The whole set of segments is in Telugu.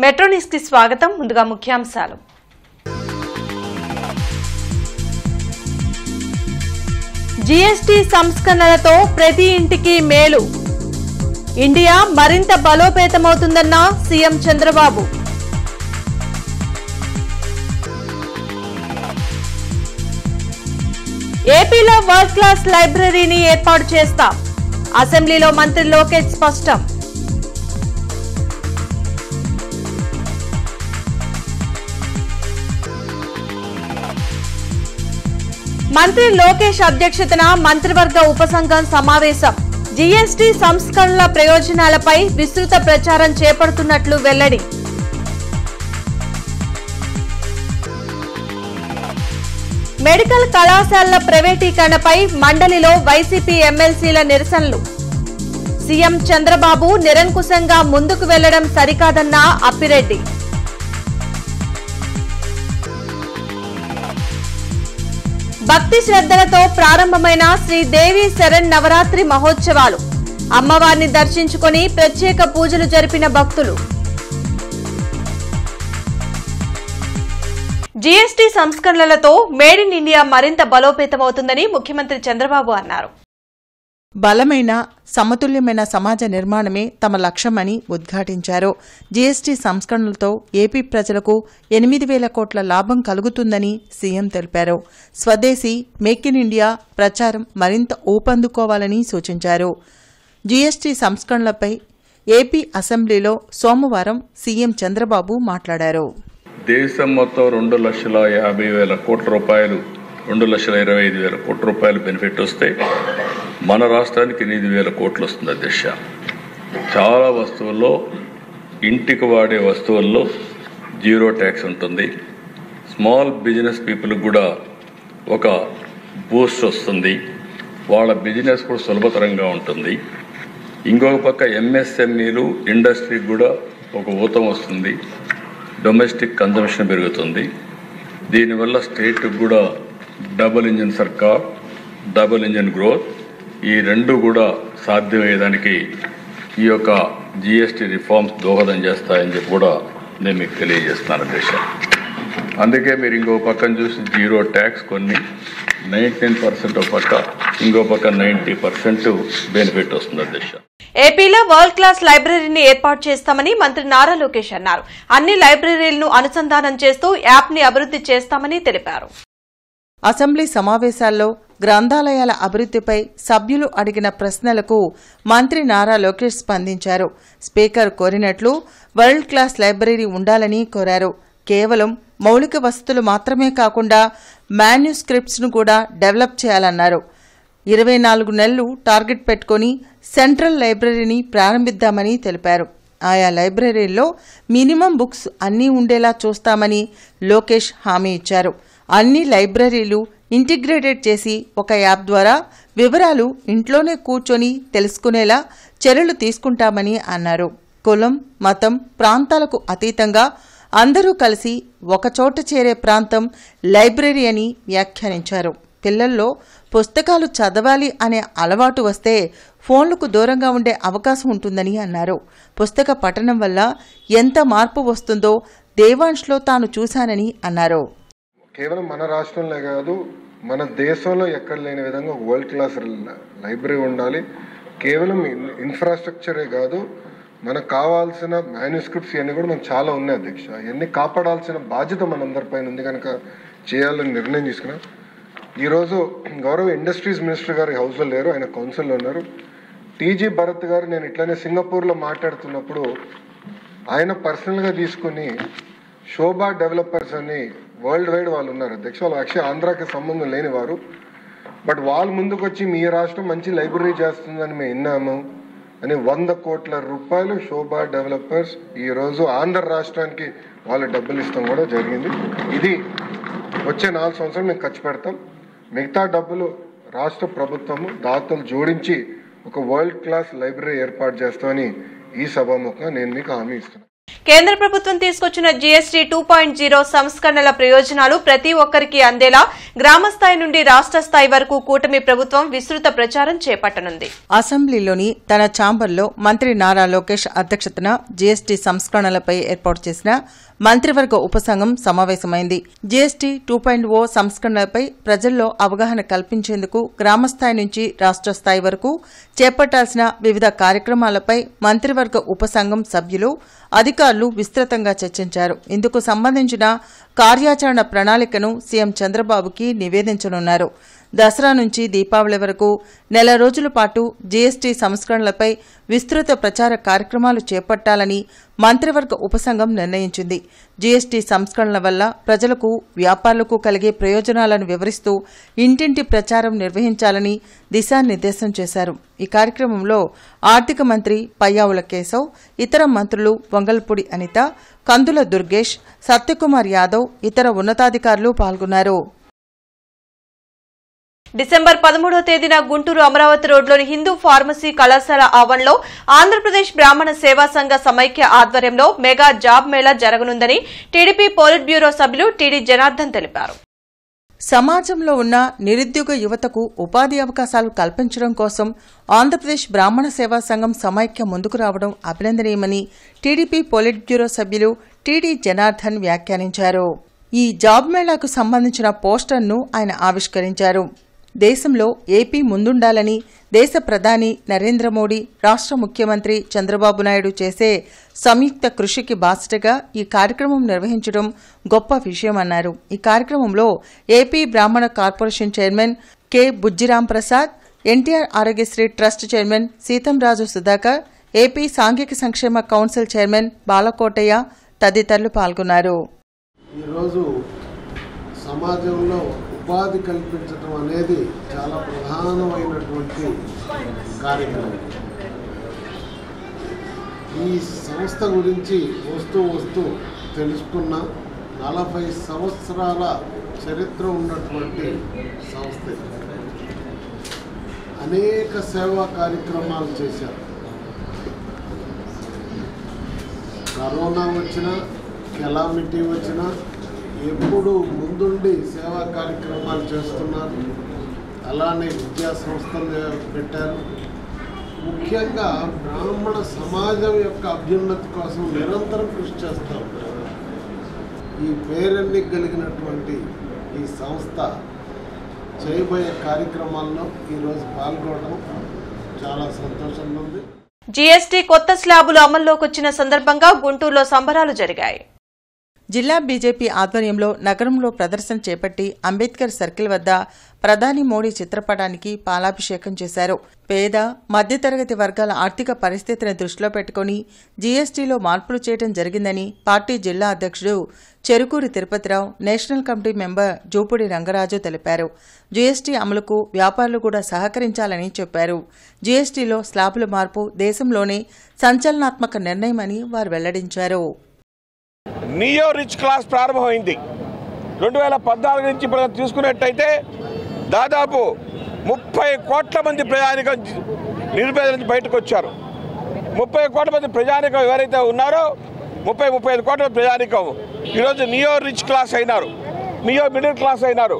మెట్రో న్యూస్ కి స్వాగతం. ముందుగా ముఖ్యాంశాలు. జీఎస్టీ సంస్కరణలతో ప్రతి ఇంటికి మేలు. ఇండియా మరింత బలోపేతమవుతుందన్న సీఎం చంద్రబాబు. ఏపీలో వరల్డ్ క్లాస్ లైబ్రరీని ఏర్పాటు చేస్తాం. అసెంబ్లీలో మంత్రి లోకేష్ స్పష్టం. మంత్రి లోకేష్ అధ్యక్షతన మంత్రివర్గ ఉపసంఘం సమావేశం. జీఎస్టీ సంస్కరణల ప్రయోజనాలపై విస్తృత ప్రచారం చేపడుతున్నట్లు వెల్లడి. మెడికల్ కళాశాలల ప్రైవేటీకరణపై మండలిలో వైసీపీ ఎమ్మెల్సీల నిరసనలు. సీఎం చంద్రబాబు నిరంకుశంగా ముందుకు వెళ్లడం సరికాదన్న అప్పిరెడ్డి. భక్తి శ్రద్ధలతో ప్రారంభమైన శ్రీదేవి శరణ్ నవరాత్రి మహోత్సవాలు. అమ్మవారిని దర్శించుకుని ప్రత్యేక పూజలు జరిపిన భక్తులు. జీఎస్టీ సంస్కరణలతో మేడ్ ఇన్ ఇండియా మరింత బలోపేతమవుతుందని ముఖ్యమంత్రి చంద్రబాబు అన్నారు. బలమైన సమతుల్యమైన సమాజ నిర్మాణమే తమ లక్ష్యమని ఉద్ఘాటించారు. జీఎస్టీ సంస్కరణలతో ఏపీ ప్రజలకు 8,000 కోట్ల లాభం కలుగుతుందని సీఎం తెలిపారు. స్వదేశీ మేక్ ఇన్ ఇండియా ప్రచారం మరింత ఊపందుకోవాలని సూచించారు. జీఎస్టీ సంస్కరణలపై ఏపీ అసెంబ్లీలో సోమవారం సీఎం చంద్రబాబు మాట్లాడారు. దేశం మొత్తం 2,50,000 కోట్ల రూపాయలు 2,25,000 కోట్ల రూపాయలు బెనిఫిట్ వస్తే మన రాష్ట్రానికి 8,000 కోట్లు వస్తుంది అధ్యక్ష. చాలా వస్తువుల్లో ఇంటికి వాడే వస్తువుల్లో జీరో ట్యాక్స్ ఉంటుంది. స్మాల్ బిజినెస్ పీపుల్కి కూడా ఒక బూస్ట్ వస్తుంది. వాళ్ళ బిజినెస్ కూడా సులభతరంగా ఉంటుంది. ఇంకొక పక్క ఎంఎస్ఎంఈలు ఇండస్ట్రీకి కూడా ఒక ఊతం వస్తుంది. డొమెస్టిక్ కన్జంప్షన్ పెరుగుతుంది. దీనివల్ల స్టేట్కి కూడా డబుల్ ఇంజిన్ సర్కార్, డబుల్ ఇంజిన్ గ్రోత్ ఈ రెండు కూడా సాధ్యమయ్యేదానికి ఈ యొక్క జిఎస్టీ రిఫార్మ్స్ దోహదం చేస్తాయని చెప్పి కూడా నేను మీకు తెలియజేస్తున్నాను అధ్యక్ష. అందుకే మీరు ఇంకో పక్కన చూసి జీరో ట్యాక్స్ కొన్ని 19% ఒక పక్క, ఇంకో పక్క 90% బెనిఫిట్ వస్తుంది అధ్యక్ష. ఏపీలో వరల్డ్ క్లాస్ లైబ్రరీని ఏర్పాటు చేస్తామని మంత్రి నారా లోకేష్ అన్నారు. అన్ని లైబ్రరీలను అనుసంధానం చేస్తూ యాప్ ని అభివృద్ధి చేస్తామని తెలిపారు. అసెంబ్లీ సమావేశాల్లో గ్రంథాలయాల అభివృద్ధిపై సభ్యులు అడిగిన ప్రశ్నలకు మంత్రి నారా లోకేష్ స్పందించారు. స్పీకర్ కోరినట్లు వరల్డ్ క్లాస్ లైబ్రరీ ఉండాలని కోరారు. కేవలం మౌలిక వసతులు మాత్రమే కాకుండా మాన్యుస్క్రిప్ట్స్ ను కూడా డెవలప్ చేయాలన్నారు. 24 నెలలు టార్గెట్ పెట్టుకుని సెంట్రల్ లైబ్రరీని ప్రారంభిద్దామని తెలిపారు. ఆయా లైబ్రరీల్లో మినిమం బుక్స్ అన్నీ ఉండేలా చూస్తామని లోకేష్ హామీ ఇచ్చారు. అన్ని లైబ్రరీలు ఇంటిగ్రేటెడ్ చేసి ఒక యాప్ ద్వారా వివరాలు ఇంట్లోనే కూర్చొని తెలుసుకునేలా చర్యలు తీసుకుంటామని అన్నారు. కులం, మతం, ప్రాంతాలకు అతీతంగా అందరూ కలిసి ఒకచోట చేరే ప్రాంతం లైబ్రరీ అని వ్యాఖ్యానించారు. పిల్లల్లో పుస్తకాలు చదవాలి అనే అలవాటు వస్తే ఫోన్లకు దూరంగా ఉండే అవకాశం ఉంటుందని అన్నారు. పుస్తక పఠనం వల్ల ఎంత మార్పు వస్తుందో దేవాంష్లో తాను చూశానని అన్నారు. కేవలం మన రాష్ట్రంలో కాదు, మన దేశంలో ఎక్కడ లేని విధంగా వరల్డ్ క్లాస్ లైబ్రరీ ఉండాలి. కేవలం ఇన్ఫ్రాస్ట్రక్చరే కాదు, మనకు కావాల్సిన మాన్యుస్క్రిప్ట్స్ ఇవన్నీ కూడా మనకు చాలా ఉన్నాయి అధ్యక్ష. ఇవన్నీ కాపాడాల్సిన బాధ్యత మనందరిపైన ఉంది కనుక చేయాలని నిర్ణయం తీసుకున్నాం. ఈరోజు గౌరవ ఇండస్ట్రీస్ మినిస్టర్ గారు హౌస్లో లేరు, ఆయన కౌన్సిల్లో ఉన్నారు. టీజీ భరత్ గారు నేను ఇట్లానే సింగపూర్లో మాట్లాడుతున్నప్పుడు ఆయన పర్సనల్గా తీసుకుని శోభా డెవలపర్స్ అని వరల్డ్ వైడ్ వాళ్ళు ఉన్నారు అధ్యక్ష. వాళ్ళు యాక్చువల్లీ ఆంధ్రాకి సంబంధం లేని వారు. బట్ వాళ్ళు ముందుకు వచ్చి మీ రాష్ట్రం మంచి లైబ్రరీ చేస్తుందని మేము విన్నాము అని 100 కోట్ల రూపాయలు శోభా డెవలపర్స్ ఈరోజు ఆంధ్ర రాష్ట్రానికి వాళ్ళు డబ్బులు ఇస్తాం కూడా జరిగింది. ఇది వచ్చే 4 సంవత్సరాలు మేము ఖర్చు పెడతాం. మిగతా డబ్బులు రాష్ట్ర ప్రభుత్వము దాతలు జోడించి ఒక వరల్డ్ క్లాస్ లైబ్రరీ ఏర్పాటు చేస్తామని ఈ సభాముఖంగా నేను మీకు హామీ ఇస్తున్నాను. కేంద్ర ప్రభుత్వం తీసుకొచ్చిన జీఎస్టీ 2.0 సంస్కరణల ప్రయోజనాలు ప్రతి ఒక్కరికి అందేలా గ్రామ స్థాయి నుండి రాష్ట్ర స్థాయి వరకు కూటమి ప్రభుత్వం విస్తృత ప్రచారం చేపట్టనుంది. అసెంబ్లీలోని తన ఛాంబర్లో మంత్రి నారా లోకేష్ అధ్యక్షతన జీఎస్టీ సంస్కరణలపై ఏర్పాటు చేసిన మంత్రివర్గ ఉపసంఘం సమావేశమైంది. జీఎస్టీ 2.0 సంస్కరణలపై ప్రజల్లో అవగాహన కల్పించేందుకు గ్రామస్థాయి నుంచి రాష్ట్ర స్థాయి వరకు చేపట్టాల్సిన వివిధ కార్యక్రమాలపై మంత్రివర్గ ఉపసంఘం సభ్యులు అధికారులు విస్తృతంగా చర్చించారు. ఇందుకు సంబంధించిన కార్యాచరణ ప్రణాళికను సీఎం చంద్రబాబుకి నివేదించనున్నారు. దసరా నుంచి దీపావళి వరకు నెల రోజుల పాటు జీఎస్టీ సంస్కరణలపై విస్తృత ప్రచార కార్యక్రమాలు చేపట్టాలని మంత్రివర్గ ఉపసంఘం నిర్ణయించింది. జీఎస్టీ సంస్కరణల వల్ల ప్రజలకు, వ్యాపారులకు కలిగే ప్రయోజనాలను వివరిస్తూ ఇంటింటి ప్రచారం నిర్వహించాలని దిశానిర్దేశం చేశారు. ఈ కార్యక్రమంలో ఆర్థిక మంత్రి పయ్యావుల కేశవ్, ఇతర మంత్రులు వంగల్పూడి అనిత, కందుల దుర్గేష్, సత్యకుమార్ యాదవ్, ఇతర ఉన్నతాధికారులు పాల్గొన్నారు. డిసెంబర్ 13వ తేదీన గుంటూరు అమరావతి రోడ్లోని హిందూ ఫార్మసీ కళాశాల ఆవరణలో ఆంధ్రప్రదేశ్ బ్రాహ్మణ సేవా సంఘ సమైక్య ఆధ్వర్యంలో మెగా జాబ్ మేళా జరగనుందని టీడీపీ పోలిట్ బ్యూరో సభ్యులు టీడీ జనార్దన్ తెలిపారు. సమాజంలో ఉన్న నిరుద్యోగ యువతకు ఉపాధి అవకాశాలు కల్పించడం కోసం ఆంధ్రప్రదేశ్ బ్రాహ్మణ సేవా సంఘం సమైక్య ముందుకు రావడం అభినందనీయమని టీడీపీ పోలిట్ బ్యూరో సభ్యులు టీడీ జనార్దన్ వ్యాఖ్యానించారు. ఈ జాబ్ మేళాకు సంబంధించిన పోస్టర్ను ఆయన ఆవిష్కరించారు. దేశంలో ఏపీ ముందుండాలని దేశ ప్రధాని నరేంద్ర మోడీ, రాష్ట్ర ముఖ్యమంత్రి చంద్రబాబు నాయుడు చేసే సంయుక్త కృషికి బాసటగా ఈ కార్యక్రమం నిర్వహించడం గొప్ప విషయమన్నారు. ఈ కార్యక్రమంలో AP Brahmin corporation chairman K Bujjiram Prasad, NTR Aarogyasri trust chairman Seethamraju Sudhakar, AP సాంఘిక సంక్షేమ కౌన్సిల్ చైర్మన్ బాలకోటయ్య తదితరులు పాల్గొన్నారు. ఈరోజు సమాజంలో ఉపాధి కల్పించడం అనేది చాలా ప్రధానమైనటువంటి కార్యక్రమం. ఈ సంస్థ గురించి వస్తూ తెలుసుకున్న 40 సంవత్సరాల చరిత్ర ఉన్నటువంటి సంస్థ. అనేక సేవా కార్యక్రమాలు చేశారు. కరోనా వచ్చినా, కెలామిటీ వచ్చినా ఎప్పుడు ముందుండి సేవా కార్యక్రమాలు చేస్తున్నారు. అలానే విద్యా సంస్థలు పెట్టారు. ముఖ్యంగా బ్రాహ్మణ సమాజం యొక్క అభ్యున్నతి కోసం నిరంతరం కృషి చేస్తూ ఉంటారు. ఈ పేరెన్ని కలిగినటువంటి ఈ సంస్థ చేయబోయే కార్యక్రమాల్లో ఈరోజు పాల్గొనడం చాలా సంతోషంగా ఉంది. జీఎస్టీ కొత్త స్లాబులు అమల్లోకి వచ్చిన సందర్భంగా గుంటూరులో సంబరాలు జరిగాయి. జిల్లా బీజేపీ ఆధ్వర్యంలో నగరంలో ప్రదర్శన చేపట్టి అంబేద్కర్ సర్కిల్ వద్ద ప్రధాని మోడీ చిత్రపటానికి పాలాభిషేకం చేశారు. పేద, మధ్యతరగతి వర్గాల ఆర్థిక పరిస్థితిని దృష్టిలో పెట్టుకుని జీఎస్టీలో మార్పులు చేయడం జరిగిందని పార్టీ జిల్లా అధ్యక్షుడు Cherukuri Tirupatirao, national committee member Jupudi Rangaraju తెలిపారు. జీఎస్టీ అమలుకు వ్యాపారులు కూడా సహకరించాలని చెప్పారు. జీఎస్టీలో స్లాబుల మార్పు దేశంలోనే సంచలనాత్మక నిర్ణయమని వారు వెల్లడించారు. నియో రిచ్ క్లాస్ ప్రారంభమైంది. 2014 నుంచి తీసుకున్నట్టయితే దాదాపు 30 కోట్ల మంది ప్రజానికం నిరుపేద నుంచి బయటకు వచ్చారు. 30 కోట్ల మంది ప్రజానికం ఎవరైతే ఉన్నారో 35 కోట్ల ప్రజానికం ఈరోజు నియో రిచ్ క్లాస్ అయినారు, నియో మిడిల్ క్లాస్ అయినారు.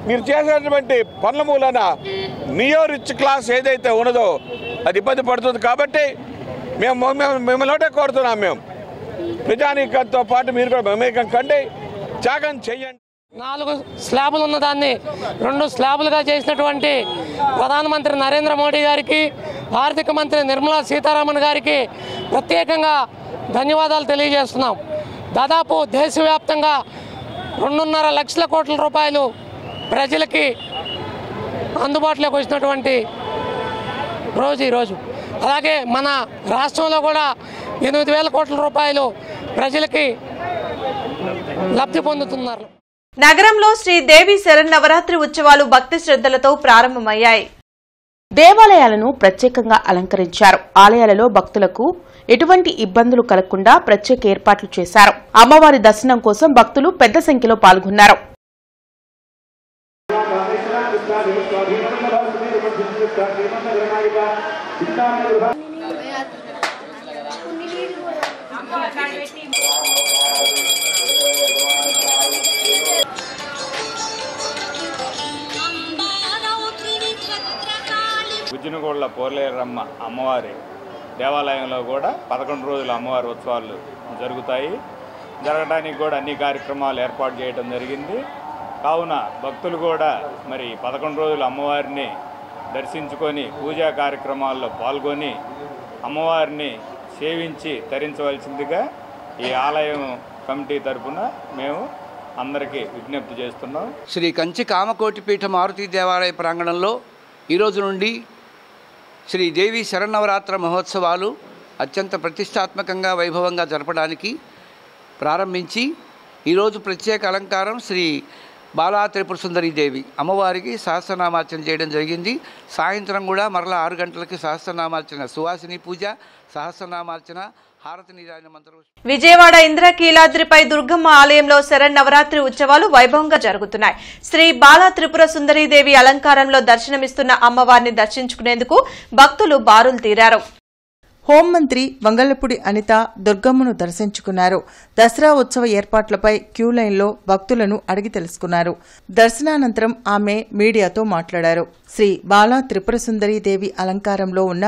మీరు చేసేటువంటి పనుల మూలన నియో రిచ్ క్లాస్ ఏదైతే ఉన్నదో అది ఇబ్బంది పడుతుంది. కాబట్టి మేము మిమ్మల్ని ఒకటే కోరుతున్నాం, మేము ప్రజానీకంతో పాటు మీరు కూడా మమేకం కండి, త్యాగం చెయ్యండి. 4 స్లాబులు ఉన్నదాన్ని 2 స్లాబులుగా చేసినటువంటి ప్రధానమంత్రి నరేంద్ర మోడీ గారికి, ఆర్థిక మంత్రి నిర్మలా సీతారామన్ గారికి ప్రత్యేకంగా ధన్యవాదాలు తెలియజేస్తున్నాం. దాదాపు దేశవ్యాప్తంగా 2.5 లక్షల కోట్ల రూపాయలు ప్రజలకి అందుబాటులోకి వచ్చినటువంటి రోజు ఈరోజు. అలాగే మన రాష్ట్రంలో కూడా 8,000 కోట్ల రూపాయలు ప్రజలకి లబ్ధి పొందుతున్నారు. నగరంలో శ్రీదేవి శరన్నవరాత్రి ఉత్సవాలు భక్తి శ్రద్ధలతో ప్రారంభమయ్యాయి. దేవాలయాలను ప్రత్యేకంగా అలంకరించారు. ఆలయాలలో భక్తులకు ఎటువంటి ఇబ్బందులు కలగకుండా ప్రత్యేక ఏర్పాట్లు చేశారు. అమ్మవారి దర్శనం కోసం భక్తులు పెద్ద సంఖ్యలో పాల్గొన్నారు. గుజ్జినగూడల పోలేరమ్మ అమ్మవారి దేవాలయంలో కూడా 11 రోజుల అమ్మవారి ఉత్సవాలు జరగడానికి కూడా అన్ని కార్యక్రమాలు ఏర్పాటు చేయడం జరిగింది. కావున భక్తులు కూడా మరి 11 రోజుల అమ్మవారిని దర్శించుకొని పూజా కార్యక్రమాల్లో పాల్గొని అమ్మవారిని సేవించి తరించవలసిందిగా ఈ ఆలయం కమిటీ తరఫున మేము అందరికీ విజ్ఞప్తి చేస్తున్నాం. శ్రీ కంచి కామకోటిపీఠ మారుతి దేవాలయ ప్రాంగణంలో ఈరోజు నుండి శ్రీ దేవి శరన్నవరాత్ర మహోత్సవాలు అత్యంత ప్రతిష్టాత్మకంగా వైభవంగా జరపడానికి ప్రారంభించి ఈరోజు ప్రత్యేక అలంకారం శ్రీ బాలా త్రిపుర సుందరి దేవి అమ్మవారికి సహస్రనామార్చన చేయడం జరిగింది. సాయంత్రం కూడా మరలా 6 గంటలకి సహస్రనామార్చన, సువాసిని పూజ, సహస్రనామార్చన, హారతి నిరాజన మంత్రం. విజయవాడ ఇంద్రకీలాద్రిపై దుర్గమ్మ ఆలయంలో శరన్నవరాత్రి ఉత్సవాలు వైభవంగా జరుగుతున్నాయి. శ్రీ బాలా త్రిపుర సుందరీదేవి అలంకారంలో దర్శనమిస్తున్న అమ్మవారిని దర్శించుకునేందుకు భక్తులు బారులు తీరారు. హోంమంత్రి వంగలపూడి అనిత దుర్గమ్మను దర్శించుకున్నారు. దసరా ఉత్సవ ఏర్పాట్లపై క్యూలైన్లో భక్తులను అడిగి తెలుసుకున్నారు. దర్శనానంతరం ఆమె మీడియాతో మాట్లాడారు. శ్రీ బాలా త్రిపుర సుందరీదేవి అలంకారంలో ఉన్న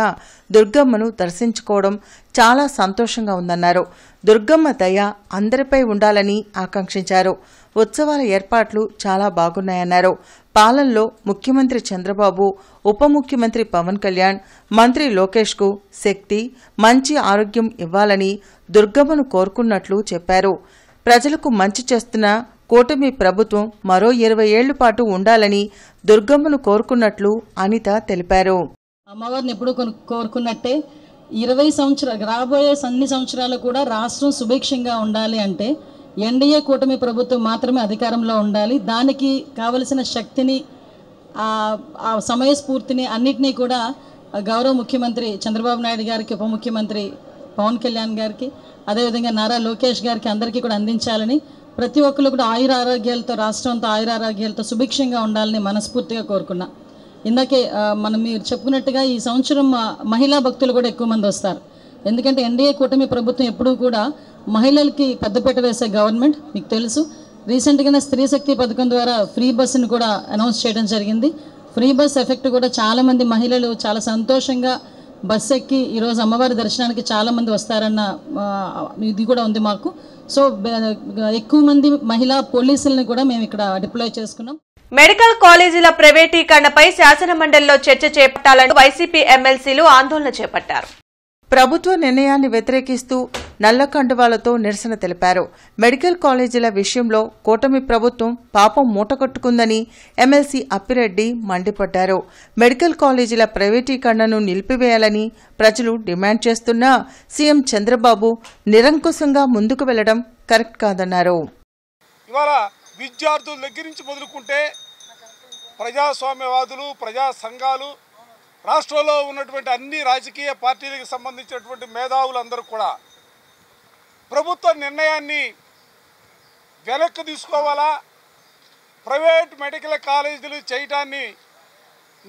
దుర్గమ్మను దర్శించుకోవడం చాలా సంతోషంగా ఉందన్నారు. దుర్గమ్మ దయ అందరిపై ఉండాలని ఆకాంక్షించారు. ఉత్సవాల ఏర్పాట్లు చాలా బాగున్నాయన్నారు. పాలనలో ముఖ్యమంత్రి చంద్రబాబు, ఉప ముఖ్యమంత్రి పవన్ కళ్యాణ్, మంత్రి లోకేష్కు శక్తి, మంచి ఆరోగ్యం ఇవ్వాలని దుర్గమ్మను కోరుకున్నట్లు చెప్పారు. ప్రజలకు మంచి చేస్తున్న కూటమి ప్రభుత్వం మరో 20 ఏళ్ల పాటు ఉండాలని దుర్గమ్మను కోరుకున్నట్లు అనిత తెలిపారు. అమ్మవారిని ఎప్పుడు కోరుకున్నట్టే 20 సంవత్సరాలు రాబోయే అన్ని సంవత్సరాలు కూడా రాష్ట్రం సుభిక్షంగా ఉండాలి అంటే ఎన్డీఏ కూటమి ప్రభుత్వం మాత్రమే అధికారంలో ఉండాలి. దానికి కావలసిన శక్తిని, ఆ సమయస్ఫూర్తిని అన్నిటినీ కూడా గౌరవ ముఖ్యమంత్రి చంద్రబాబు నాయుడు గారికి, ఉప ముఖ్యమంత్రి పవన్ కళ్యాణ్ గారికి, అదేవిధంగా నారా లోకేష్ గారికి అందరికీ కూడా అందించాలని, ప్రతి ఒక్కరు కూడా ఆయురారోగ్యాలతో, రాష్ట్రంతో ఆయురారోగ్యాలతో సుభిక్షంగా ఉండాలని మనస్ఫూర్తిగా కోరుకున్నా. ఇందాకే మీరు చెప్పుకున్నట్టుగా ఈ సంవత్సరం మహిళా భక్తులు కూడా ఎక్కువ మంది వస్తారు. ఎందుకంటే ఎన్డీఏ కూటమి ప్రభుత్వం ఎప్పుడూ కూడా మహిళలకి పెద్దపీట వేసే గవర్నమెంట్. మీకు తెలుసు, రీసెంట్గానే స్త్రీ శక్తి పథకం ద్వారా ఫ్రీ బస్సును కూడా అనౌన్స్ చేయడం జరిగింది. ఫ్రీ బస్ ఎఫెక్ట్ కూడా చాలామంది మహిళలు చాలా సంతోషంగా బస్సు ఎక్కి ఈరోజు అమ్మవారి దర్శనానికి చాలామంది వస్తారన్న ఇది కూడా ఉంది మాకు. సో ఎక్కువ మంది మహిళా పోలీసులను కూడా మేము ఇక్కడ డిప్లాయ్ చేసుకున్నాం. మెడికల్ కాలేజీల ప్రైవేటీకరణపై శాసనమండలిలో చర్చ చేపట్టాలని వైసీపీ ఎమ్మెల్సీలు ఆందోళన చేపట్టారు. ప్రభుత్వ నిర్ణయాన్ని వ్యతిరేకిస్తూ నల్ల కండువాలతో నిరసన తెలిపారు. మెడికల్ కాలేజీల విషయంలో కూటమి ప్రభుత్వం పాపం మూటకట్టుకుందని ఎమ్మెల్సీ అప్పిరెడ్డి మండిపడ్డారు. మెడికల్ కాలేజీల ప్రైవేటీకరణను నిలిపివేయాలని ప్రజలు డిమాండ్ చేస్తున్నా సీఎం చంద్రబాబు నిరంకుశంగా ముందుకు వెళ్లడం కరెక్ట్ కాదన్నారు. ఇవాళ విద్యార్థుల దగ్గర నుంచి మొదలుకుంటే ప్రజాస్వామ్యవాదులు, ప్రజా సంఘాలు, రాష్ట్రంలో ఉన్నటువంటి అన్ని రాజకీయ పార్టీలకు సంబంధించినటువంటి మేధావులందరూ కూడా ప్రభుత్వ నిర్ణయాన్ని వెనక్కి తీసుకోవాలా, ప్రైవేట్ మెడికల్ కాలేజీలు చేయటాన్ని